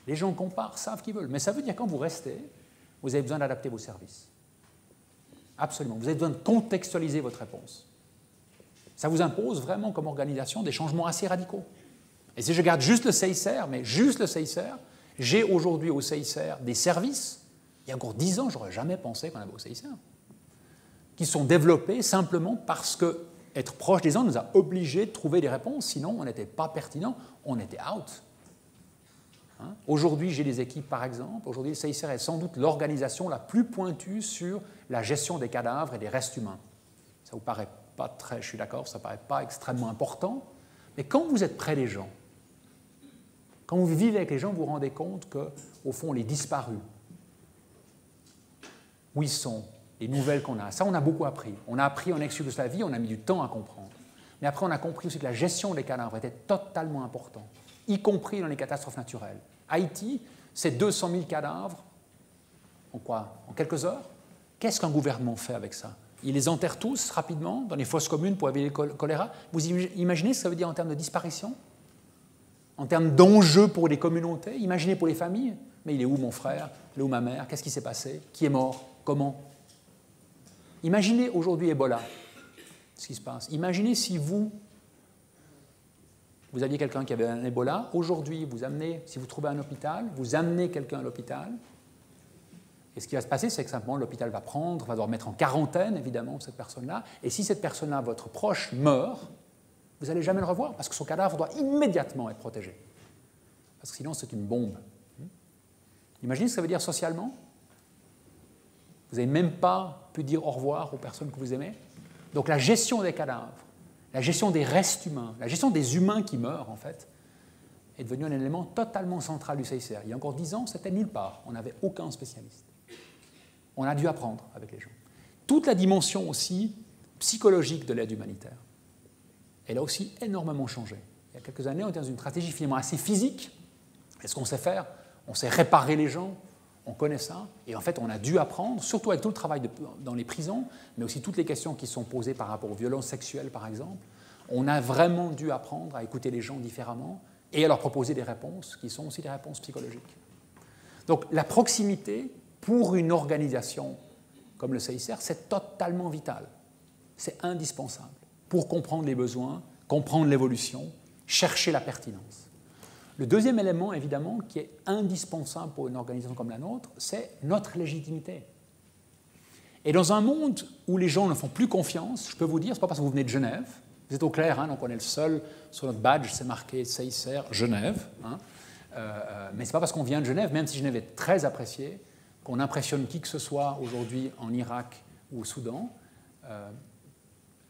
Les gens comparent, savent qu'ils veulent. Mais ça veut dire que quand vous restez, vous avez besoin d'adapter vos services. Absolument. Vous avez besoin de contextualiser votre réponse. Ça vous impose vraiment comme organisation des changements assez radicaux. Et si je garde juste le CICR, mais juste le CICR, j'ai aujourd'hui au CICR des services, il y a encore 10 ans, je n'aurais jamais pensé qu'on avait au CICR, qui sont développés simplement parce que être proche des gens nous a obligés de trouver des réponses, sinon on n'était pas pertinent, on était out. Hein? Aujourd'hui, j'ai des équipes, par exemple. Aujourd'hui, le CICR est sans doute l'organisation la plus pointue sur la gestion des cadavres et des restes humains. Ça vous paraît pas très, je suis d'accord, ça ne paraît pas extrêmement important, mais quand vous êtes près des gens, quand vous vivez avec les gens, vous vous rendez compte qu'au fond, les disparus, où ils sont, les nouvelles qu'on a, ça, on a beaucoup appris. On a appris en ex-Yougoslavie, on a mis du temps à comprendre. Mais après, on a compris aussi que la gestion des cadavres était totalement importante, y compris dans les catastrophes naturelles. Haïti, c'est 200 000 cadavres en quoi? En quelques heures? Qu'est-ce qu'un gouvernement fait avec ça? Il les enterre tous rapidement dans les fosses communes pour éviter le choléra. Vous imaginez ce que ça veut dire en termes de disparition? En termes d'enjeux pour les communautés? Imaginez pour les familles. Mais il est où mon frère? Il est où ma mère? Qu'est-ce qui s'est passé? Qui est mort? Comment? Imaginez aujourd'hui Ebola, ce qui se passe. Imaginez si vous aviez quelqu'un qui avait un Ebola. Aujourd'hui, si vous trouvez un hôpital, vous amenez quelqu'un à l'hôpital. Et ce qui va se passer, c'est que simplement l'hôpital va devoir mettre en quarantaine, évidemment, cette personne-là. Et si cette personne-là, votre proche, meurt, vous n'allez jamais le revoir, parce que son cadavre doit immédiatement être protégé. Parce que sinon, c'est une bombe. Imaginez ce que ça veut dire socialement. Vous n'avez même pas pu dire au revoir aux personnes que vous aimez. Donc la gestion des cadavres, la gestion des restes humains, la gestion des humains qui meurent, en fait, est devenue un élément totalement central du CICR. Il y a encore 10 ans, c'était nulle part. On n'avait aucun spécialiste. On a dû apprendre avec les gens. Toute la dimension aussi psychologique de l'aide humanitaire, elle a aussi énormément changé. Il y a quelques années, on était dans une stratégie finalement assez physique. Qu'est-ce qu'on sait faire? On sait réparer les gens, on connaît ça. Et en fait, on a dû apprendre, surtout avec tout le travail dans les prisons, mais aussi toutes les questions qui sont posées par rapport aux violences sexuelles, par exemple. On a vraiment dû apprendre à écouter les gens différemment et à leur proposer des réponses qui sont aussi des réponses psychologiques. Donc la proximité, pour une organisation comme le CICR, c'est totalement vital. C'est indispensable pour comprendre les besoins, comprendre l'évolution, chercher la pertinence. Le deuxième élément, évidemment, qui est indispensable pour une organisation comme la nôtre, c'est notre légitimité. Et dans un monde où les gens ne font plus confiance, je peux vous dire, ce n'est pas parce que vous venez de Genève, vous êtes au clair, hein, donc on est le seul, sur notre badge, c'est marqué CICR Genève, hein, mais ce n'est pas parce qu'on vient de Genève, même si Genève est très appréciée, qu'on impressionne qui que ce soit aujourd'hui en Irak ou au Soudan.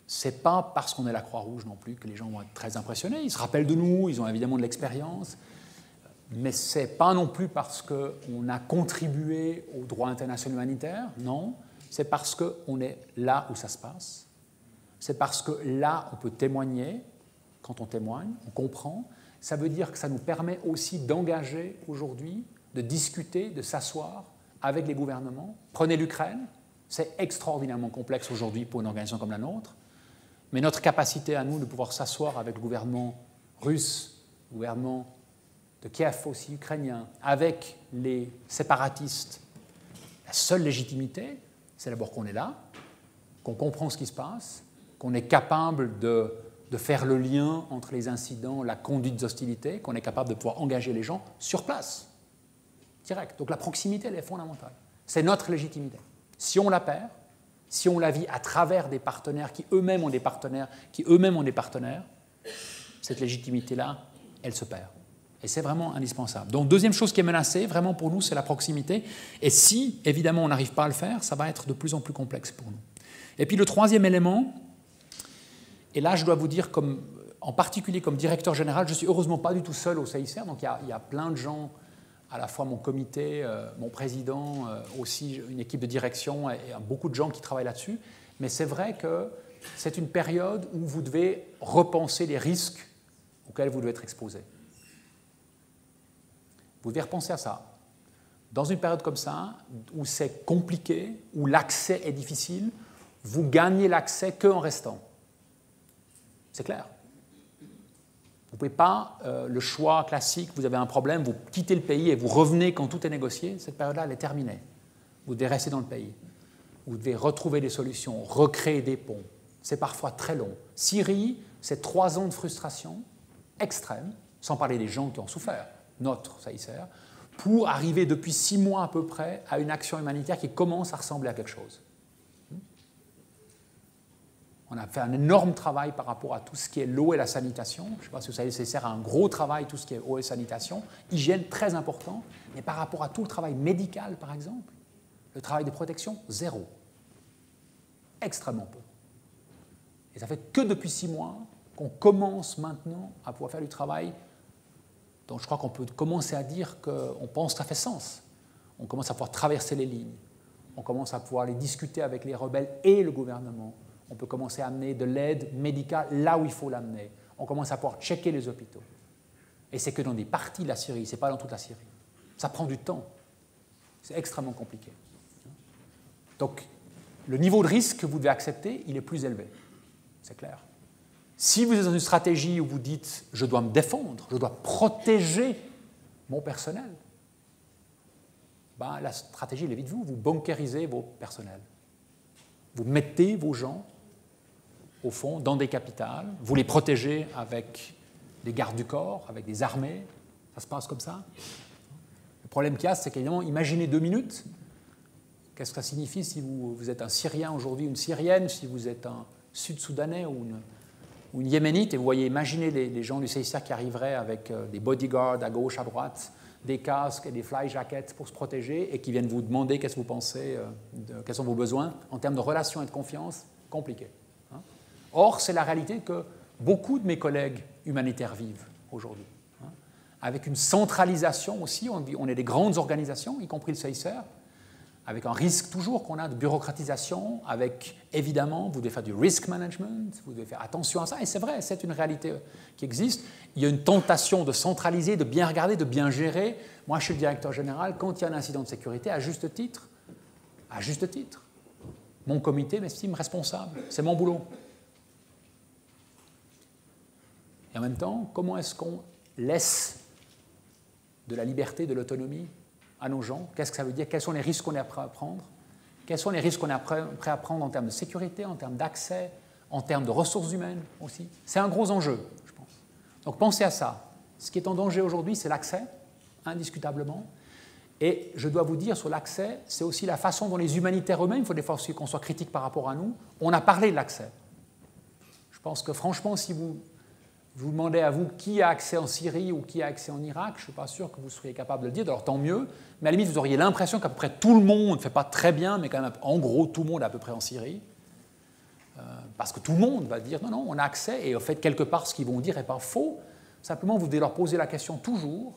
Ce n'est pas parce qu'on est la Croix-Rouge non plus que les gens vont être très impressionnés. Ils se rappellent de nous, ils ont évidemment de l'expérience, mais ce n'est pas non plus parce qu'on a contribué au droit international humanitaire, non. C'est parce qu'on est là où ça se passe. C'est parce que là, on peut témoigner. Quand on témoigne, on comprend. Ça veut dire que ça nous permet aussi d'engager aujourd'hui, de discuter, de s'asseoir avec les gouvernements. Prenez l'Ukraine, c'est extraordinairement complexe aujourd'hui pour une organisation comme la nôtre, mais notre capacité à nous de pouvoir s'asseoir avec le gouvernement russe, le gouvernement de Kiev aussi ukrainien, avec les séparatistes, la seule légitimité, c'est d'abord qu'on est là, qu'on comprend ce qui se passe, qu'on est capable de faire le lien entre les incidents, la conduite des hostilités, qu'on est capable de pouvoir engager les gens sur place, direct. Donc la proximité, elle est fondamentale. C'est notre légitimité. Si on la perd, si on la vit à travers des partenaires qui eux-mêmes ont des partenaires, cette légitimité-là, elle se perd. Et c'est vraiment indispensable. Donc, deuxième chose qui est menacée, vraiment pour nous, c'est la proximité. Et si, évidemment, on n'arrive pas à le faire, ça va être de plus en plus complexe pour nous. Et puis, le troisième élément, et là, je dois vous dire, en particulier comme directeur général, je ne suis heureusement pas du tout seul au CICR, donc il y a plein de gens, à la fois mon comité, mon président, aussi une équipe de direction et beaucoup de gens qui travaillent là-dessus. Mais c'est vrai que c'est une période où vous devez repenser les risques auxquels vous devez être exposé. Vous devez repenser à ça. Dans une période comme ça, où c'est compliqué, où l'accès est difficile, vous gagnez l'accès qu'en restant. C'est clair. Vous ne pouvez pas, le choix classique, vous avez un problème, vous quittez le pays et vous revenez quand tout est négocié, cette période-là, elle est terminée. Vous devez rester dans le pays. Vous devez retrouver des solutions, recréer des ponts. C'est parfois très long. Syrie, c'est 3 ans de frustration extrême, sans parler des gens qui ont souffert, notre CICR, pour arriver depuis 6 mois à peu près à une action humanitaire qui commence à ressembler à quelque chose. On a fait un énorme travail par rapport à tout ce qui est l'eau et la sanitation. Je ne sais pas si vous savez, le CICR a un gros travail, tout ce qui est eau et sanitation. Hygiène, très important. Mais par rapport à tout le travail médical, par exemple, le travail de protection, 0. Extrêmement peu. Et ça fait que depuis 6 mois qu'on commence maintenant à pouvoir faire du travail dont je crois qu'on peut commencer à dire qu'on pense que ça fait sens. On commence à pouvoir traverser les lignes. On commence à pouvoir les discuter avec les rebelles et le gouvernement. On peut commencer à amener de l'aide médicale là où il faut l'amener. On commence à pouvoir checker les hôpitaux. Et c'est que dans des parties de la Syrie, ce n'est pas dans toute la Syrie. Ça prend du temps. C'est extrêmement compliqué. Donc, le niveau de risque que vous devez accepter, il est plus élevé. C'est clair. Si vous êtes dans une stratégie où vous dites « je dois me défendre, je dois protéger mon personnel », ben, la stratégie, elle est vite vous. Vous bunkérisez vos personnels. Vous mettez vos gens au fond, dans des capitales, vous les protégez avec des gardes du corps, avec des armées, ça se passe comme ça. Le problème qu'il y a, c'est qu'évidemment, imaginez 2 minutes, qu'est-ce que ça signifie si vous êtes un Syrien aujourd'hui, une Syrienne, si vous êtes un Sud-Soudanais ou une Yéménite, et vous voyez, imaginez les gens du CICR qui arriveraient avec des bodyguards à gauche, à droite, des casques et des fly jackets pour se protéger, et qui viennent vous demander qu'est-ce que vous pensez, quels sont vos besoins, en termes de relations et de confiance, compliqué. Or, c'est la réalité que beaucoup de mes collègues humanitaires vivent aujourd'hui. Avec une centralisation aussi, on est des grandes organisations, y compris le CICR, avec un risque toujours qu'on a de bureaucratisation, avec évidemment, vous devez faire du risk management, vous devez faire attention à ça, et c'est vrai, c'est une réalité qui existe. Il y a une tentation de centraliser, de bien regarder, de bien gérer. Moi, je suis le directeur général, quand il y a un incident de sécurité, à juste titre, mon comité m'estime responsable, c'est mon boulot. Et en même temps, comment est-ce qu'on laisse de la liberté, de l'autonomie à nos gens? Qu'est-ce que ça veut dire? Quels sont les risques qu'on est prêt à prendre? Quels sont les risques qu'on est prêt à prendre en termes de sécurité, en termes d'accès, en termes de ressources humaines aussi? C'est un gros enjeu, je pense. Donc pensez à ça. Ce qui est en danger aujourd'hui, c'est l'accès, indiscutablement. Et je dois vous dire, sur l'accès, c'est aussi la façon dont les humanitaires eux-mêmes, il faut des fois aussi qu'on soit critique par rapport à nous, on a parlé de l'accès. Je pense que franchement, si vous demandez à vous qui a accès en Syrie ou qui a accès en Irak, je ne suis pas sûr que vous seriez capable de le dire, alors tant mieux, mais à la limite vous auriez l'impression qu'à peu près tout le monde ne fait pas très bien, mais quand même en gros tout le monde est à peu près en Syrie, parce que tout le monde va dire non, on a accès, et au fait quelque part ce qu'ils vont dire n'est pas faux, simplement vous devez leur poser la question toujours,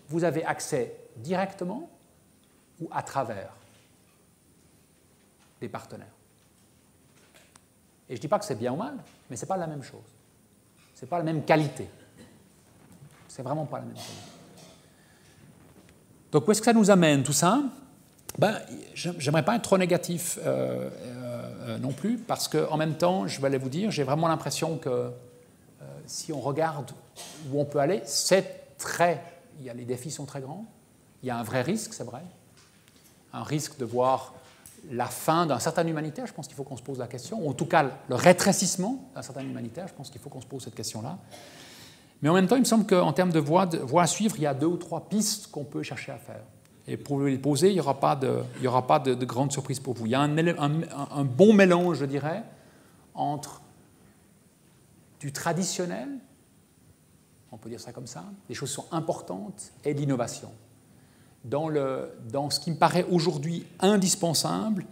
vous avez accès directement ou à travers des partenaires. Et je ne dis pas que c'est bien ou mal, mais ce n'est pas la même chose. Ce n'est pas la même qualité. C'est vraiment pas la même qualité. Donc, où est-ce que ça nous amène, tout ça? J'aimerais pas être trop négatif non plus, parce qu'en même temps, je vais aller vous dire, j'ai vraiment l'impression que si on regarde où on peut aller, c'est les défis sont très grands. Il y a un vrai risque, c'est vrai. Un risque de voir la fin d'un certain humanitaire, je pense qu'il faut qu'on se pose la question, ou en tout cas le rétrécissement d'un certain humanitaire, je pense qu'il faut qu'on se pose cette question-là. Mais en même temps, il me semble qu'en termes de voies à suivre, il y a 2 ou 3 pistes qu'on peut chercher à faire. Et pour les poser, il n'y aura pas de grande surprise pour vous. Il y a un bon mélange, je dirais, entre du traditionnel, on peut dire ça comme ça, des choses qui sont importantes, et l'innovation. Dans ce qui me paraît aujourd'hui indispensable,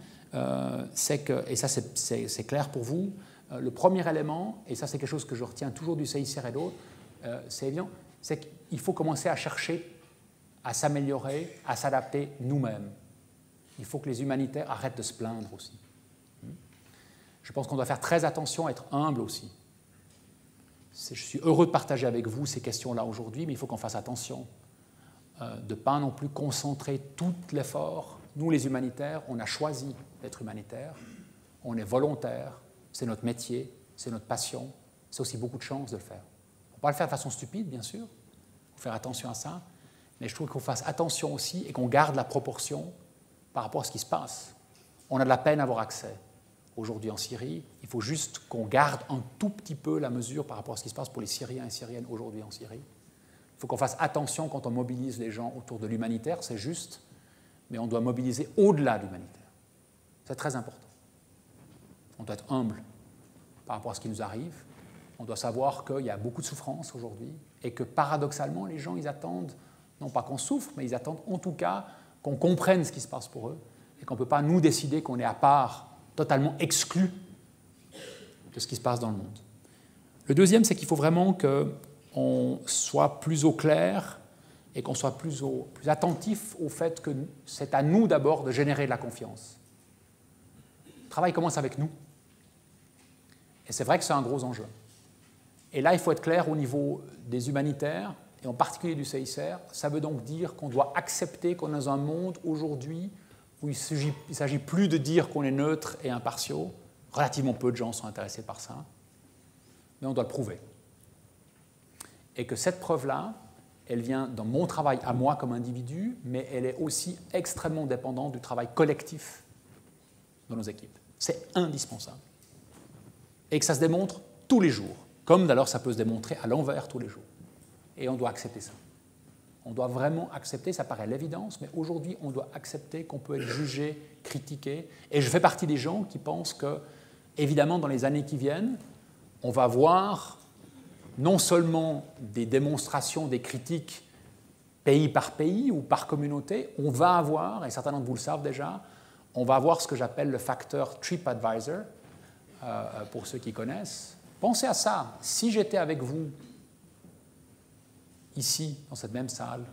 c'est que, et ça c'est clair pour vous, le premier élément, et ça c'est quelque chose que je retiens toujours du CICR et d'autres, c'est évident, c'est qu'il faut commencer à chercher à s'améliorer, à s'adapter nous-mêmes. Il faut que les humanitaires arrêtent de se plaindre aussi. Je pense qu'on doit faire très attention à être humble aussi. Je suis heureux de partager avec vous ces questions-là aujourd'hui, mais il faut qu'on fasse attention de ne pas non plus concentrer tout l'effort. Nous, les humanitaires, on a choisi d'être humanitaires, on est volontaires, c'est notre métier, c'est notre passion, c'est aussi beaucoup de chance de le faire. On ne peut pas le faire de façon stupide, bien sûr, il faut faire attention à ça, mais je trouve qu'on fasse attention aussi et qu'on garde la proportion par rapport à ce qui se passe. On a de la peine à avoir accès aujourd'hui en Syrie, il faut juste qu'on garde un tout petit peu la mesure par rapport à ce qui se passe pour les Syriens et Syriennes aujourd'hui en Syrie. Il faut qu'on fasse attention quand on mobilise les gens autour de l'humanitaire, c'est juste, mais on doit mobiliser au-delà de l'humanitaire. C'est très important. On doit être humble par rapport à ce qui nous arrive. On doit savoir qu'il y a beaucoup de souffrance aujourd'hui et que paradoxalement, les gens, ils attendent, non pas qu'on souffre, mais ils attendent en tout cas qu'on comprenne ce qui se passe pour eux et qu'on ne peut pas nous décider qu'on est à part, totalement exclu de ce qui se passe dans le monde. Le deuxième, c'est qu'il faut vraiment qu'on soit plus au clair et qu'on soit plus attentif au fait que c'est à nous d'abord de générer de la confiance. Le travail commence avec nous. Et c'est vrai que c'est un gros enjeu. Et là, il faut être clair au niveau des humanitaires, et en particulier du CICR. Ça veut donc dire qu'on doit accepter qu'on est dans un monde aujourd'hui où il ne s'agit plus de dire qu'on est neutre et impartiaux. Relativement peu de gens sont intéressés par ça. Mais on doit le prouver. Et que cette preuve-là, elle vient dans mon travail à moi comme individu, mais elle est aussi extrêmement dépendante du travail collectif dans nos équipes. C'est indispensable. Et que ça se démontre tous les jours, comme d'ailleurs ça peut se démontrer à l'envers tous les jours. Et on doit accepter ça. On doit vraiment accepter, ça paraît l'évidence, mais aujourd'hui on doit accepter qu'on peut être jugé, critiqué. Et je fais partie des gens qui pensent que, évidemment, dans les années qui viennent, on va voir non seulement des démonstrations, des critiques pays par pays ou par communauté, on va avoir, et certains d'entre vous le savent déjà, on va avoir ce que j'appelle le facteur TripAdvisor, pour ceux qui connaissent. Pensez à ça. Si j'étais avec vous, ici, dans cette même salle,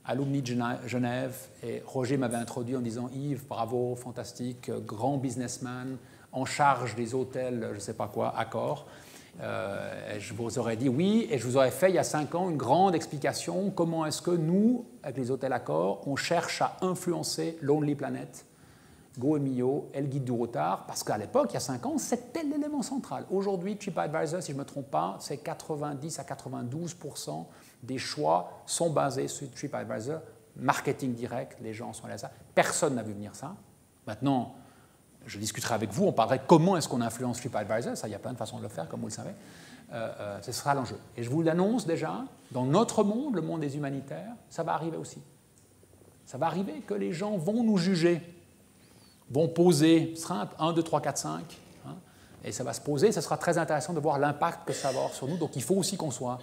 alumni de Genève, et Roger m'avait introduit en disant « Yves, bravo, fantastique, grand businessman, en charge des hôtels, je ne sais pas quoi, Accor ». Je vous aurais dit oui, et je vous aurais fait il y a 5 ans une grande explication comment est-ce que nous, avec les hôtels Accor, on cherche à influencer Lonely Planet, GoEmio et le guide du routard, parce qu'à l'époque, il y a 5 ans, c'était l'élément central. Aujourd'hui, TripAdvisor, si je ne me trompe pas, c'est 90 à 92% des choix sont basés sur TripAdvisor, marketing direct, les gens sont allés à ça. Personne n'a vu venir ça. Maintenant, je discuterai avec vous, on parlerait comment est-ce qu'on influence TripAdvisor, ça, il y a plein de façons de le faire, comme vous le savez. Ce sera l'enjeu. Et je vous l'annonce déjà, dans notre monde, le monde des humanitaires, ça va arriver aussi. Ça va arriver que les gens vont nous juger, vont poser, ce sera 1, 2, 3, 4, 5, hein, et ça va se poser, ce sera très intéressant de voir l'impact que ça va avoir sur nous, donc il faut aussi qu'on soit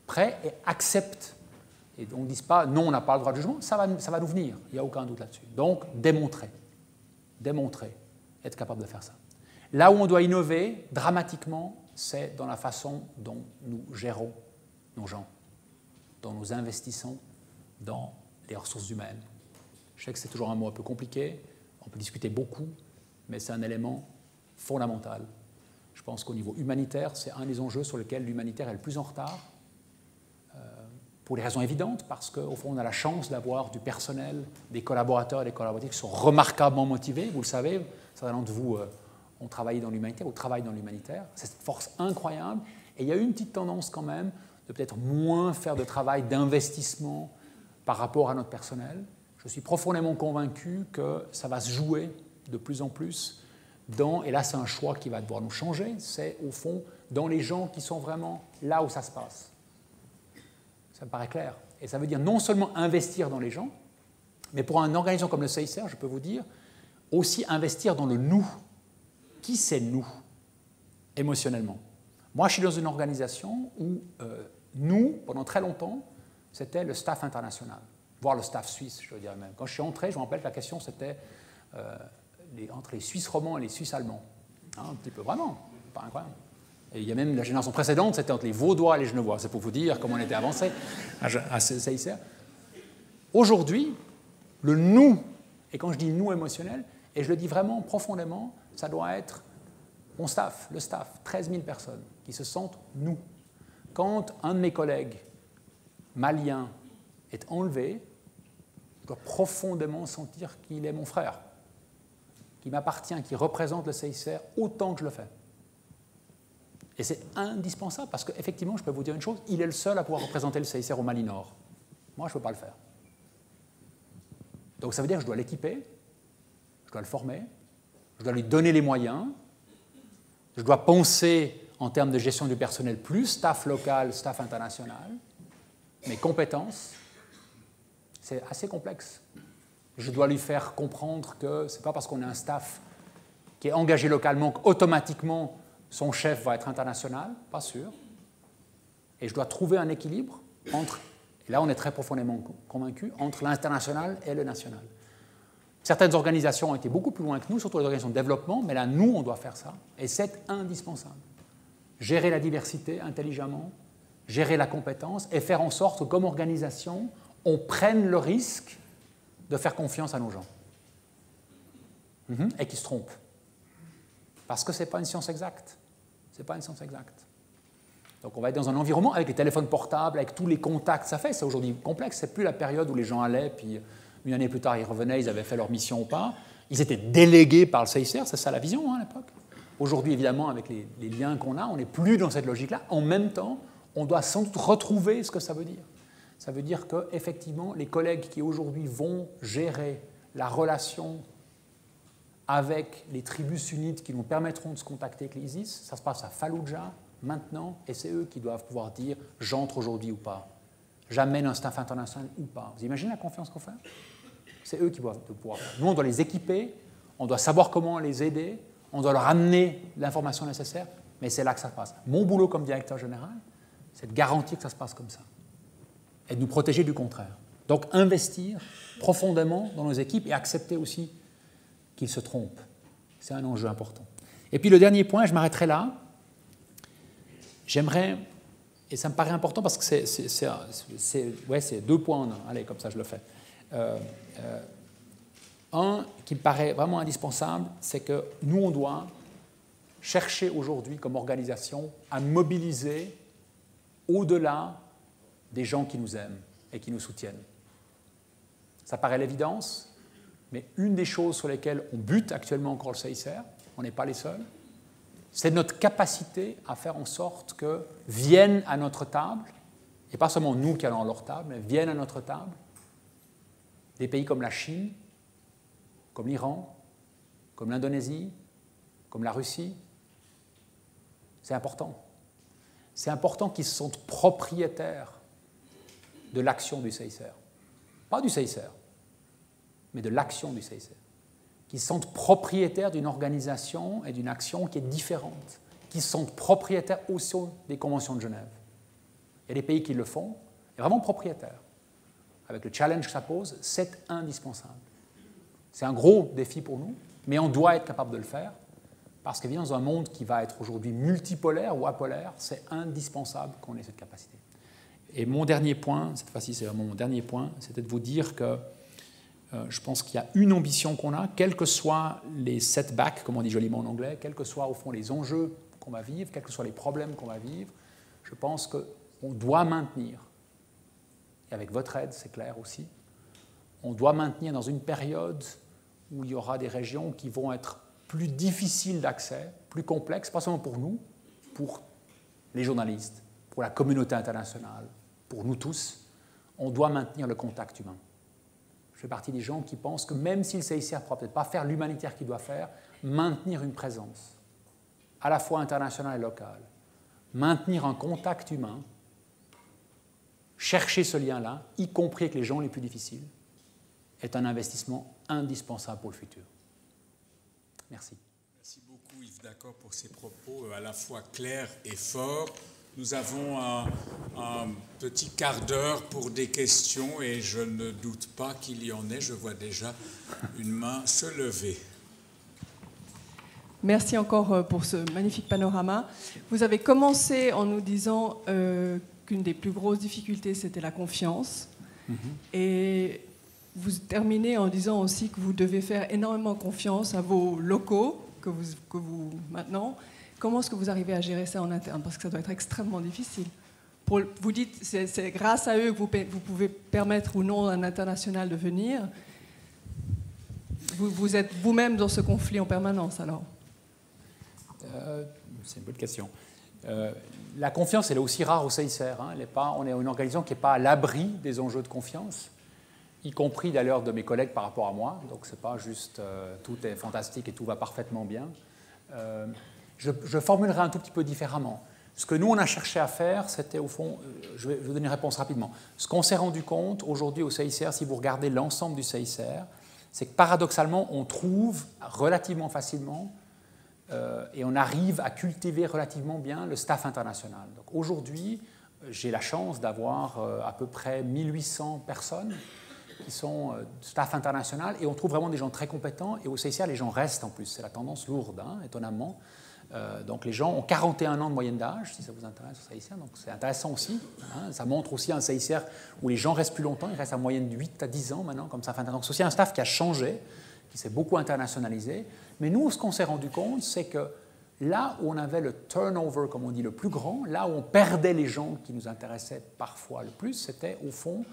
prêt et accepte. Et on ne dise pas, non, on n'a pas le droit de jugement, ça va nous venir, il n'y a aucun doute là-dessus. Donc, démontrer, être capable de faire ça. Là où on doit innover dramatiquement, c'est dans la façon dont nous gérons nos gens, dont nous investissons dans les ressources humaines. Je sais que c'est toujours un mot un peu compliqué, on peut discuter beaucoup, mais c'est un élément fondamental. Je pense qu'au niveau humanitaire, c'est un des enjeux sur lesquels l'humanitaire est le plus en retard, pour des raisons évidentes, parce qu'au fond, on a la chance d'avoir du personnel, des collaborateurs et des collaboratrices qui sont remarquablement motivés, vous le savez, certains d'entre vous ont travaillé dans l'humanitaire ou travaillent dans l'humanitaire, c'est cette force incroyable, et il y a eu une petite tendance quand même de peut-être moins faire de travail d'investissement par rapport à notre personnel. Je suis profondément convaincu que ça va se jouer de plus en plus dans, et là c'est un choix qui va devoir nous changer, c'est au fond dans les gens qui sont vraiment là où ça se passe. Ça me paraît clair. Et ça veut dire non seulement investir dans les gens, mais pour une organisation comme le CICR, je peux vous dire, aussi investir dans le nous. Qui c'est nous, émotionnellement? Moi, je suis dans une organisation où nous, pendant très longtemps, c'était le staff international, voire le staff suisse, je dirais même. Quand je suis entré, je me rappelle que la question, c'était entre les Suisses romands et les Suisses allemands. Hein, un petit peu, vraiment, pas incroyable. Et il y a même la génération précédente, c'était entre les Vaudois et les Genevois. C'est pour vous dire comment on était avancé à CICR. Aujourd'hui, le nous, et quand je dis nous émotionnel, et je le dis vraiment profondément, ça doit être mon staff, le staff, 13 000 personnes qui se sentent nous. Quand un de mes collègues malien est enlevé, je dois profondément sentir qu'il est mon frère, qu'il m'appartient, qu'il représente le CICR autant que je le fais. Et c'est indispensable parce qu'effectivement, je peux vous dire une chose, il est le seul à pouvoir représenter le CICR au Mali Nord. Moi, je ne peux pas le faire. Donc ça veut dire que je dois l'équiper, je dois le former, je dois lui donner les moyens, je dois penser en termes de gestion du personnel plus staff local, staff international. Mes compétences, c'est assez complexe. Je dois lui faire comprendre que ce n'est pas parce qu'on a un staff qui est engagé localement qu'automatiquement son chef va être international, pas sûr. Et je dois trouver un équilibre entre, et là on est très profondément convaincu, entre l'international et le national. Certaines organisations ont été beaucoup plus loin que nous, surtout les organisations de développement, mais là, nous, on doit faire ça. Et c'est indispensable. Gérer la diversité intelligemment, gérer la compétence et faire en sorte que, comme organisation, on prenne le risque de faire confiance à nos gens. Et qu'ils se trompent. Parce que ce n'est pas une science exacte. Ce n'est pas une science exacte. Donc on va être dans un environnement avec les téléphones portables, avec tous les contacts. Ça fait, c'est aujourd'hui complexe. Ce n'est plus la période où les gens allaient, puis une année plus tard, ils revenaient, ils avaient fait leur mission ou pas. Ils étaient délégués par le CICR, c'est ça la vision à l'époque. Aujourd'hui, évidemment, avec les liens qu'on a, on n'est plus dans cette logique-là. En même temps, on doit sans doute retrouver ce que ça veut dire. Ça veut dire qu'effectivement, les collègues qui aujourd'hui vont gérer la relation avec les tribus sunnites qui nous permettront de se contacter avec l'ISIS, ça se passe à Fallujah, maintenant, et c'est eux qui doivent pouvoir dire « j'entre aujourd'hui ou pas ». J'amène un staff international ou pas. Vous imaginez la confiance qu'on fait? C'est eux qui doivent pouvoir faire. Nous, on doit les équiper, on doit savoir comment les aider, on doit leur amener l'information nécessaire, mais c'est là que ça se passe. Mon boulot comme directeur général, c'est de garantir que ça se passe comme ça et de nous protéger du contraire. Donc, investir profondément dans nos équipes et accepter aussi qu'ils se trompent. C'est un enjeu important. Et puis, le dernier point, je m'arrêterai là. J'aimerais... Et ça me paraît important parce que c'est 2 points en un. Allez, comme ça, je le fais. Un qui me paraît vraiment indispensable, c'est que nous, on doit chercher aujourd'hui, comme organisation, à mobiliser au-delà des gens qui nous aiment et qui nous soutiennent. Ça paraît l'évidence, mais une des choses sur lesquelles on bute actuellement encore le CICR, on n'est pas les seuls, c'est notre capacité à faire en sorte que viennent à notre table, et pas seulement nous qui allons à leur table, mais viennent à notre table, des pays comme la Chine, comme l'Iran, comme l'Indonésie, comme la Russie. C'est important. C'est important qu'ils se sentent propriétaires de l'action du CICR. Pas du CICR, mais de l'action du CICR. Qui se sentent propriétaires d'une organisation et d'une action qui est différente, qui se sentent propriétaires aussi des conventions de Genève. Il y a des pays qui le font, et vraiment propriétaires. Avec le challenge que ça pose, c'est indispensable. C'est un gros défi pour nous, mais on doit être capable de le faire, parce qu'évidemment, dans un monde qui va être aujourd'hui multipolaire ou apolaire, c'est indispensable qu'on ait cette capacité. Et mon dernier point, cette fois-ci c'est vraiment mon dernier point, c'était de vous dire que je pense qu'il y a une ambition qu'on a, quels que soient les setbacks, comme on dit joliment en anglais, quels que soient au fond les enjeux qu'on va vivre, quels que soient les problèmes qu'on va vivre, je pense qu'on doit maintenir, et avec votre aide, c'est clair aussi, on doit maintenir dans une période où il y aura des régions qui vont être plus difficiles d'accès, plus complexes, pas seulement pour nous, pour les journalistes, pour la communauté internationale, pour nous tous, on doit maintenir le contact humain. Je fais partie des gens qui pensent que même si le CICR ne pourra peut-être pas faire l'humanitaire qu'il doit faire, maintenir une présence, à la fois internationale et locale, maintenir un contact humain, chercher ce lien-là, y compris avec les gens les plus difficiles, est un investissement indispensable pour le futur. Merci. Merci beaucoup Yves D'accord pour ces propos à la fois clairs et forts. Nous avons un petit quart d'heure pour des questions et je ne doute pas qu'il y en ait. Je vois déjà une main se lever. Merci encore pour ce magnifique panorama. Vous avez commencé en nous disant qu'une des plus grosses difficultés, c'était la confiance. Et vous terminez en disant aussi que vous devez faire énormément confiance à vos locaux, que vous maintenant. Comment est-ce que vous arrivez à gérer ça en interne? Parce que ça doit être extrêmement difficile. Vous dites que c'est grâce à eux que vous pouvez permettre ou non à un international de venir. Vous êtes vous-même dans ce conflit en permanence, alors? C'est une bonne question. La confiance, elle est aussi rare au CICR. Hein. On est une organisation qui n'est pas à l'abri des enjeux de confiance, y compris d'ailleurs de mes collègues par rapport à moi. Donc ce n'est pas juste tout est fantastique et tout va parfaitement bien. Je formulerai un tout petit peu différemment. Ce que nous, on a cherché à faire, c'était au fond, je vais vous donner une réponse rapidement. Ce qu'on s'est rendu compte aujourd'hui au CICR, si vous regardez l'ensemble du CICR, c'est que paradoxalement, on trouve relativement facilement et on arrive à cultiver relativement bien le staff international. Donc aujourd'hui, j'ai la chance d'avoir à peu près 1800 personnes qui sont staff international et on trouve vraiment des gens très compétents et au CICR, les gens restent en plus. C'est la tendance lourde, hein, étonnamment. Donc les gens ont 41 ans de moyenne d'âge, si ça vous intéresse au CICR, donc c'est intéressant aussi. Hein, ça montre aussi un CICR où les gens restent plus longtemps, ils restent en moyenne de 8 à 10 ans maintenant, comme ça. Donc c'est aussi un staff qui a changé, qui s'est beaucoup internationalisé. Mais nous, ce qu'on s'est rendu compte, c'est que là où on avait le turnover, comme on dit, le plus grand, là où on perdait les gens qui nous intéressaient parfois le plus, c'était au fond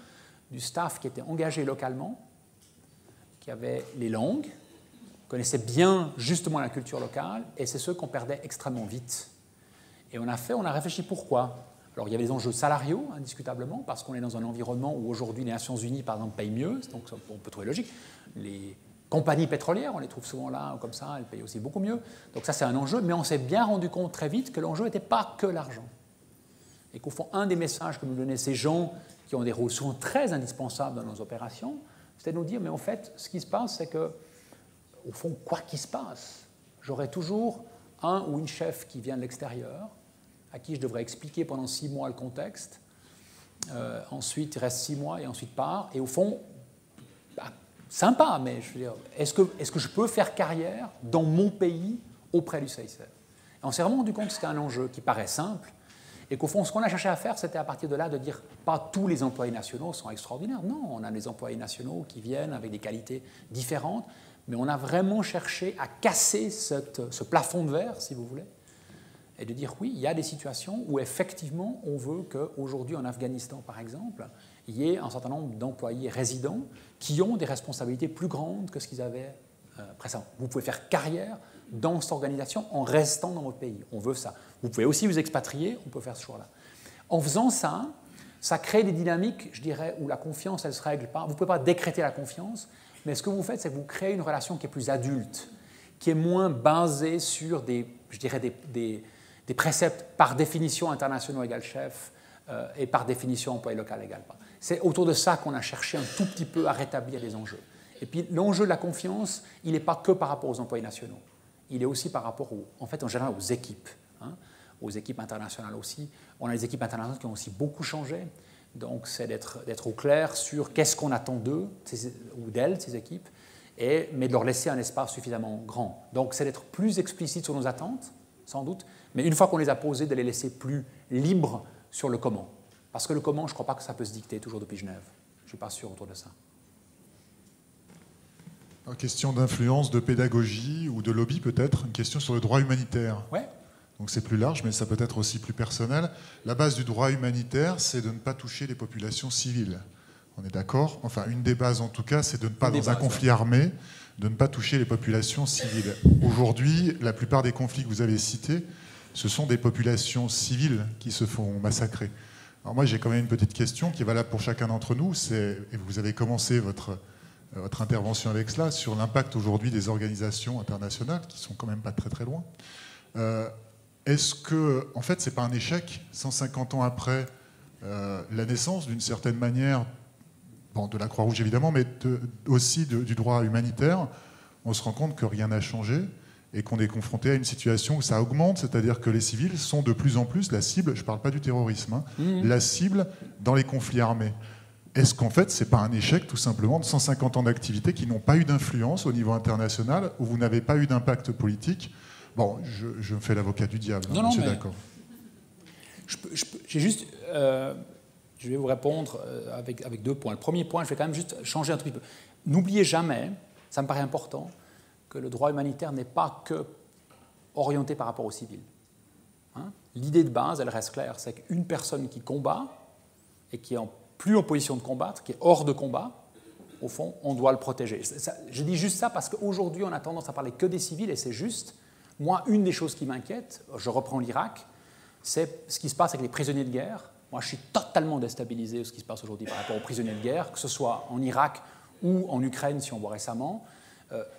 du staff qui était engagé localement, qui avait les langues, connaissaient bien justement la culture locale, et c'est ceux qu'on perdait extrêmement vite. Et on a réfléchi pourquoi. Alors il y avait des enjeux salariaux, indiscutablement, parce qu'on est dans un environnement où aujourd'hui les Nations Unies, par exemple, payent mieux, donc on peut trouver logique. Les compagnies pétrolières, on les trouve souvent là, comme ça, elles payent aussi beaucoup mieux. Donc ça c'est un enjeu, mais on s'est bien rendu compte très vite que l'enjeu n'était pas que l'argent. Et qu'au fond, un des messages que nous donnaient ces gens qui ont des rôles souvent très indispensables dans nos opérations, c'était de nous dire, mais en fait, ce qui se passe, c'est que au fond, quoi qu'il se passe, j'aurai toujours un ou une chef qui vient de l'extérieur, à qui je devrais expliquer pendant 6 mois le contexte. Ensuite, il reste 6 mois et ensuite part. Et au fond, sympa, mais je veux dire, est-ce que je peux faire carrière dans mon pays auprès du CICR? Et on s'est vraiment rendu compte que c'était un enjeu qui paraît simple et qu'au fond, ce qu'on a cherché à faire, c'était à partir de là de dire pas tous les employés nationaux sont extraordinaires. Non, on a des employés nationaux qui viennent avec des qualités différentes. Mais on a vraiment cherché à casser ce plafond de verre, si vous voulez, et de dire oui, il y a des situations où effectivement on veut qu'aujourd'hui en Afghanistan, par exemple, il y ait un certain nombre d'employés résidents qui ont des responsabilités plus grandes que ce qu'ils avaient précédemment. Vous pouvez faire carrière dans cette organisation en restant dans votre pays. On veut ça. Vous pouvez aussi vous expatrier, on peut faire ce choix-là. En faisant ça, ça crée des dynamiques, je dirais, où la confiance, elle ne se règle pas. Vous ne pouvez pas décréter la confiance, mais ce que vous faites, c'est que vous créez une relation qui est plus adulte, qui est moins basée sur des préceptes par définition internationaux égale chef et par définition employé local égale pas. C'est autour de ça qu'on a cherché un tout petit peu à rétablir les enjeux. Et puis l'enjeu de la confiance, il n'est pas que par rapport aux employés nationaux. Il est aussi par rapport, en général, aux équipes, hein, aux équipes internationales aussi. On a des équipes internationales qui ont aussi beaucoup changé. Donc, c'est d'être au clair sur qu'est-ce qu'on attend d'eux ou d'elles, ces équipes, mais de leur laisser un espace suffisamment grand. Donc, c'est d'être plus explicite sur nos attentes, sans doute, mais une fois qu'on les a posées, de les laisser plus libres sur le comment. Parce que le comment, je ne crois pas que ça peut se dicter toujours depuis Genève. Je ne suis pas sûr autour de ça. Une question d'influence, de pédagogie ou de lobby peut-être, une question sur le droit humanitaire. Ouais. Donc c'est plus large, mais ça peut être aussi plus personnel. La base du droit humanitaire, c'est de ne pas toucher les populations civiles. On est d'accord? Enfin, une des bases en tout cas, c'est de ne pas, dans un conflit armé, de ne pas toucher les populations civiles. Aujourd'hui, la plupart des conflits que vous avez cités ce sont des populations civiles qui se font massacrer. Alors moi, j'ai quand même une petite question qui est valable pour chacun d'entre nous, et vous avez commencé votre intervention avec cela, sur l'impact aujourd'hui des organisations internationales, qui sont quand même pas très très loin. Est-ce que, en fait, c'est pas un échec, 150 ans après la naissance, d'une certaine manière, bon, de la Croix-Rouge évidemment, mais aussi du droit humanitaire, on se rend compte que rien n'a changé et qu'on est confronté à une situation où ça augmente, c'est-à-dire que les civils sont de plus en plus la cible, je ne parle pas du terrorisme, hein, la cible dans les conflits armés. Est-ce qu'en fait, ce n'est pas un échec tout simplement de 150 ans d'activité qui n'ont pas eu d'influence au niveau international, où vous n'avez pas eu d'impact politique? Bon, je me fais l'avocat du diable, hein, je suis d'accord. J'ai juste... je vais vous répondre avec 2 points. Le premier point, je vais quand même juste changer un truc. N'oubliez jamais, ça me paraît important, que le droit humanitaire n'est pas que orienté par rapport aux civils. Hein? L'idée de base, elle reste claire, c'est qu'une personne qui combat et qui est plus en position de combattre, qui est hors de combat, au fond, on doit le protéger. Je dis juste ça parce qu'aujourd'hui, on a tendance à parler que des civils, et c'est juste. Moi, une des choses qui m'inquiète, je reprends l'Irak, c'est ce qui se passe avec les prisonniers de guerre. Moi, je suis totalement déstabilisé de ce qui se passe aujourd'hui par rapport aux prisonniers de guerre, que ce soit en Irak ou en Ukraine, si on voit récemment.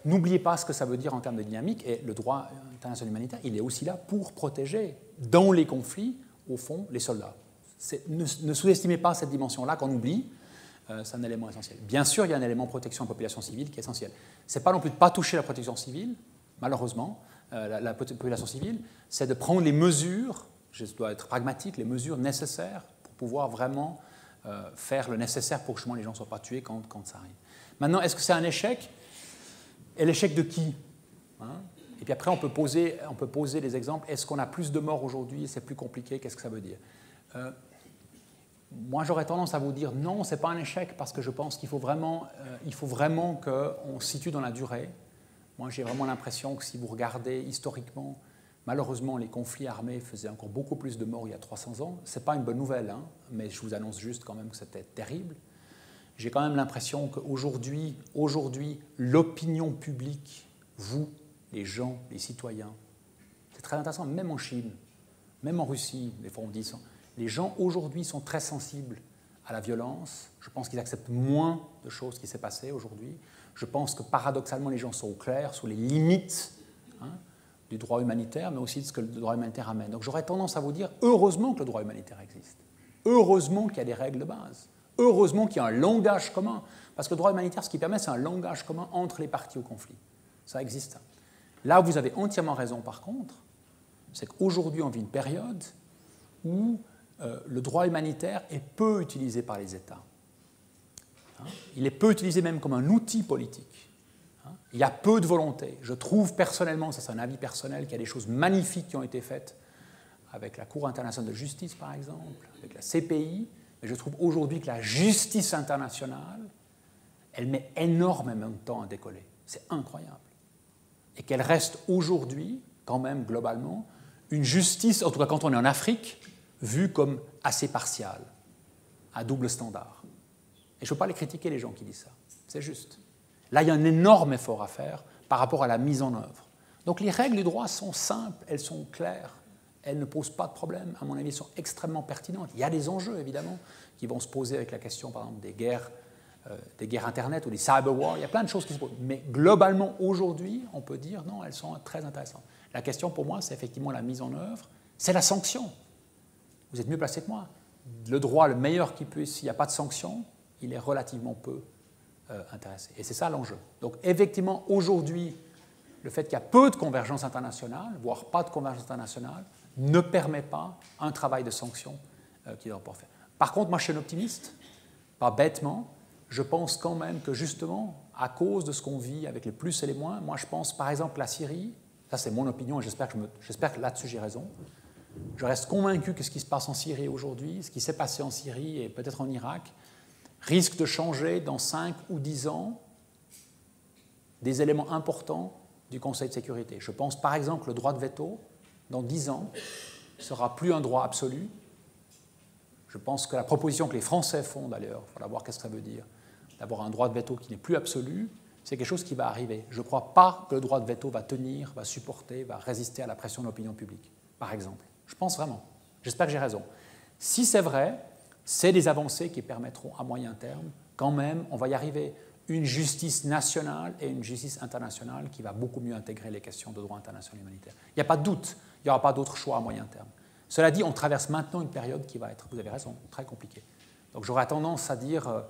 N'oubliez pas ce que ça veut dire en termes de dynamique, et le droit international humanitaire, il est aussi là pour protéger, dans les conflits, au fond, les soldats. Ne sous-estimez pas cette dimension-là qu'on oublie, c'est un élément essentiel. Bien sûr, il y a un élément protection de la population civile qui est essentiel. Ce n'est pas non plus de ne pas toucher la protection civile, malheureusement, la population civile, c'est de prendre les mesures, je dois être pragmatique, les mesures nécessaires pour pouvoir vraiment faire le nécessaire pour que justement les gens ne soient pas tués quand ça arrive. Maintenant, est-ce que c'est un échec? Et l'échec de qui? Et puis après, on peut poser des exemples. Est-ce qu'on a plus de morts aujourd'hui? C'est plus compliqué. Qu'est-ce que ça veut dire? Moi, j'aurais tendance à vous dire non, ce n'est pas un échec, parce que je pense qu'il faut vraiment qu'on se situe dans la durée. Moi, j'ai vraiment l'impression que si vous regardez historiquement, malheureusement, les conflits armés faisaient encore beaucoup plus de morts il y a 300 ans. Ce n'est pas une bonne nouvelle, hein, mais je vous annonce juste quand même que c'était terrible. J'ai quand même l'impression qu'aujourd'hui, l'opinion publique, vous, les gens, les citoyens, c'est très intéressant, même en Chine, même en Russie, des fois on dit ça, les gens aujourd'hui sont très sensibles à la violence. Je pense qu'ils acceptent moins de choses qui s'est passées aujourd'hui. Je pense que paradoxalement, les gens sont au clair sur les limites du droit humanitaire, mais aussi de ce que le droit humanitaire amène. Donc j'aurais tendance à vous dire, heureusement que le droit humanitaire existe. Heureusement qu'il y a des règles de base. Heureusement qu'il y a un langage commun, parce que le droit humanitaire, ce qui permet, c'est un langage commun entre les parties au conflit. Ça existe. Là où vous avez entièrement raison, par contre, c'est qu'aujourd'hui, on vit une période où le droit humanitaire est peu utilisé par les États. Il est peu utilisé même comme un outil politique. Il y a peu de volonté. Je trouve personnellement, ça c'est un avis personnel, qu'il y a des choses magnifiques qui ont été faites avec la Cour internationale de justice, par exemple, avec la CPI. Mais je trouve aujourd'hui que la justice internationale, elle met énormément de temps à décoller. C'est incroyable. Et qu'elle reste aujourd'hui, quand même, globalement, une justice, en tout cas quand on est en Afrique, vue comme assez partiale, à double standard. Et je ne veux pas les critiquer, les gens qui disent ça. C'est juste. Là, il y a un énorme effort à faire par rapport à la mise en œuvre. Donc les règles du droit sont simples, elles sont claires. Elles ne posent pas de problème, à mon avis, elles sont extrêmement pertinentes. Il y a des enjeux, évidemment, qui vont se poser avec la question, par exemple, des guerres Internet ou des cyber wars. Il y a plein de choses qui se posent. Mais globalement, aujourd'hui, on peut dire, non, elles sont très intéressantes. La question, pour moi, c'est effectivement la mise en œuvre, c'est la sanction. Vous êtes mieux placé que moi. Le droit, le meilleur qui puisse, s'il n'y a pas de sanction, il est relativement peu intéressé. Et c'est ça l'enjeu. Donc, effectivement, aujourd'hui, le fait qu'il y a peu de convergence internationale, voire pas de convergence internationale, ne permet pas un travail de sanction qui doit pouvoir faire. Par contre, moi je suis un optimiste, pas bêtement, je pense quand même que justement, à cause de ce qu'on vit avec les plus et les moins, moi je pense par exemple la Syrie, ça c'est mon opinion et j'espère que là-dessus j'ai raison, je reste convaincu que ce qui se passe en Syrie aujourd'hui, ce qui s'est passé en Syrie et peut-être en Irak, risque de changer dans 5 ou 10 ans des éléments importants du Conseil de sécurité. Je pense par exemple que le droit de veto, dans 10 ans, ne sera plus un droit absolu. Je pense que la proposition que les Français font d'ailleurs, il faudra voir qu'est-ce que ça veut dire, d'avoir un droit de veto qui n'est plus absolu, c'est quelque chose qui va arriver. Je ne crois pas que le droit de veto va tenir, va supporter, va résister à la pression de l'opinion publique. par exemple. Je pense vraiment. J'espère que j'ai raison. Si c'est vrai, c'est des avancées qui permettront à moyen terme, quand même, on va y arriver, une justice nationale et une justice internationale qui va beaucoup mieux intégrer les questions de droit international humanitaire. Il n'y a pas de doute, il n'y aura pas d'autre choix à moyen terme. Cela dit, on traverse maintenant une période qui va être, vous avez raison, très compliquée. Donc j'aurais tendance à dire,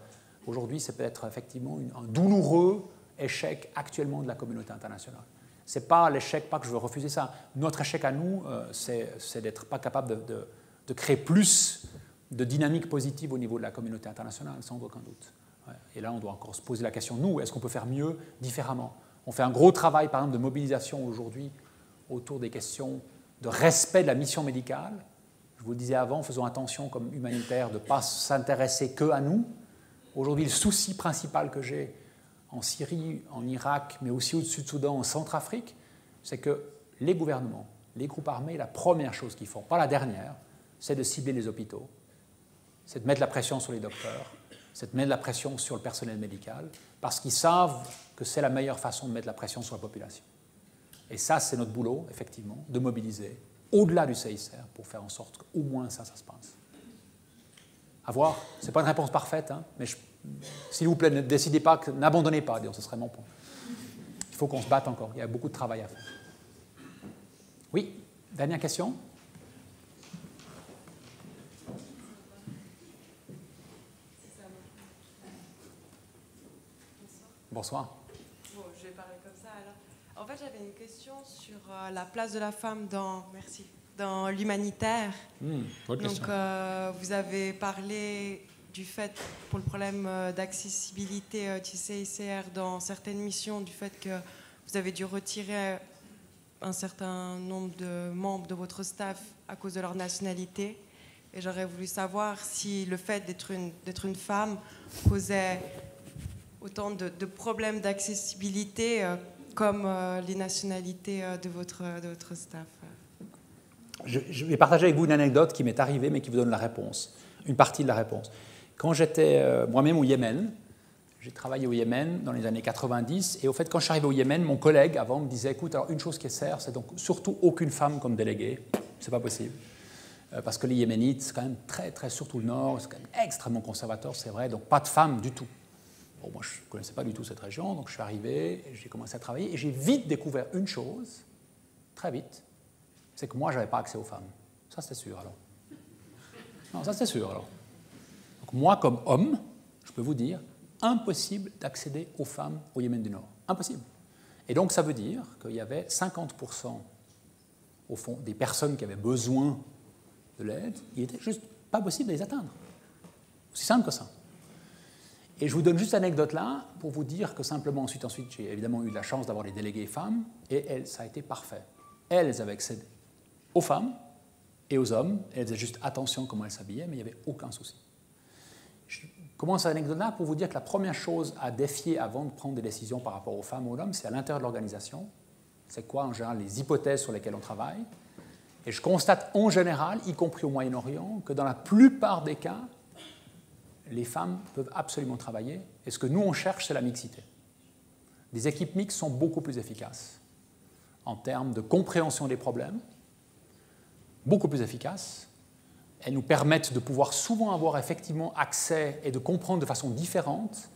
aujourd'hui, c'est peut-être effectivement un douloureux échec actuellement de la communauté internationale. Ce n'est pas l'échec, pas que je veux refuser ça. Notre échec à nous, c'est d'être pas capable de créer plus de dynamique positive au niveau de la communauté internationale, sans aucun doute. Ouais. Et là, on doit encore se poser la question, nous, est-ce qu'on peut faire mieux, différemment? On fait un gros travail, par exemple, de mobilisation aujourd'hui autour des questions de respect de la mission médicale. Je vous le disais avant, faisons attention comme humanitaires de ne pas s'intéresser que à nous. Aujourd'hui, le souci principal que j'ai en Syrie, en Irak, mais aussi au Sud-Soudan, en Centrafrique, c'est que les gouvernements, les groupes armés, la première chose qu'ils font, pas la dernière, c'est de cibler les hôpitaux, c'est de mettre la pression sur les docteurs, c'est de mettre la pression sur le personnel médical, parce qu'ils savent que c'est la meilleure façon de mettre la pression sur la population. Et ça, c'est notre boulot, effectivement, de mobiliser au-delà du CICR pour faire en sorte qu'au moins ça se passe. À voir, ce n'est pas une réponse parfaite, hein, mais s'il vous plaît, ne décidez pas, n'abandonnez pas, disons, ce serait mon point. Il faut qu'on se batte encore, il y a beaucoup de travail à faire. Oui, dernière question. Bonsoir. Bon, je vais parler comme ça alors. En fait, j'avais une question sur la place de la femme dans l'humanitaire. Bonne question. Donc, vous avez parlé du fait, pour le problème d'accessibilité du CICR dans certaines missions, du fait que vous avez dû retirer un certain nombre de membres de votre staff à cause de leur nationalité. Et j'aurais voulu savoir si le fait d'être une femme causait autant de problèmes d'accessibilité comme les nationalités de votre staff. Je vais partager avec vous une anecdote qui m'est arrivée, mais qui vous donne la réponse, une partie de la réponse. Quand j'étais moi-même au Yémen, j'ai travaillé au Yémen dans les années 90, et au fait, quand je suis arrivé au Yémen, mon collègue avant me disait, écoute, alors une chose qui est certaine, c'est donc surtout aucune femme comme déléguée, c'est pas possible. Parce que les Yéménites, c'est quand même très, surtout le Nord, c'est quand même extrêmement conservateur, c'est vrai, donc pas de femmes du tout. Bon, moi, je ne connaissais pas du tout cette région, donc je suis arrivé, j'ai commencé à travailler, et j'ai vite découvert une chose, très vite, c'est que moi, je n'avais pas accès aux femmes. Ça, c'était sûr, alors. Non, ça, c'était sûr, alors. Donc moi, comme homme, je peux vous dire, impossible d'accéder aux femmes au Yémen du Nord. Impossible. Et donc, ça veut dire qu'il y avait 50%, au fond, des personnes qui avaient besoin de l'aide, il n'était juste pas possible de les atteindre. C'est simple que ça. Et je vous donne juste cette anecdote-là pour vous dire que simplement, ensuite j'ai évidemment eu la chance d'avoir les déléguées femmes, et ça a été parfait. Elles avaient accès aux femmes et aux hommes, elles faisaient juste attention à comment elles s'habillaient, mais il n'y avait aucun souci. Je commence cette anecdote-là pour vous dire que la première chose à défier avant de prendre des décisions par rapport aux femmes ou aux hommes, c'est à l'intérieur de l'organisation. C'est quoi, en général, les hypothèses sur lesquelles on travaille. Et je constate en général, y compris au Moyen-Orient, que dans la plupart des cas, les femmes peuvent absolument travailler. Et ce que nous, on cherche, c'est la mixité. Les équipes mixtes sont beaucoup plus efficaces en termes de compréhension des problèmes, beaucoup plus efficaces. Elles nous permettent de pouvoir souvent avoir effectivement accès et de comprendre de façon différente.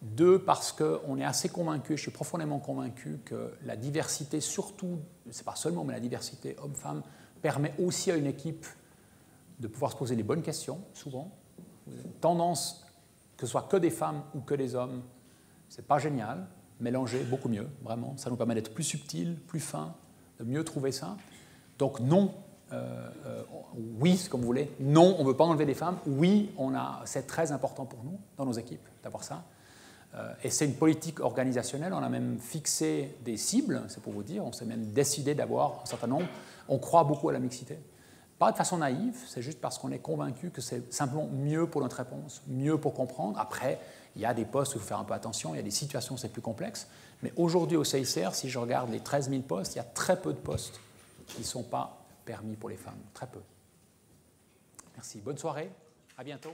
Deux, parce qu'on est assez convaincu, je suis profondément convaincu que la diversité, surtout, c'est pas seulement, mais la diversité homme-femme, permet aussi à une équipe de pouvoir se poser les bonnes questions, souvent. Tendance, que ce soit que des femmes ou que des hommes, c'est pas génial. Mélanger, beaucoup mieux, vraiment. Ça nous permet d'être plus subtil, plus fin, de mieux trouver ça. Donc non, oui, c'est comme vous voulez. Non, on ne veut pas enlever les femmes. Oui, c'est très important pour nous, dans nos équipes, d'avoir ça. Et c'est une politique organisationnelle. On a même fixé des cibles, c'est pour vous dire. On s'est même décidé d'avoir un certain nombre. On croit beaucoup à la mixité. Pas de façon naïve, c'est juste parce qu'on est convaincu que c'est simplement mieux pour notre réponse, mieux pour comprendre. Après, il y a des postes où il faut faire un peu attention, il y a des situations où c'est plus complexe. Mais aujourd'hui, au CICR, si je regarde les 13 000 postes, il y a très peu de postes qui ne sont pas permis pour les femmes. Très peu. Merci. Bonne soirée. À bientôt.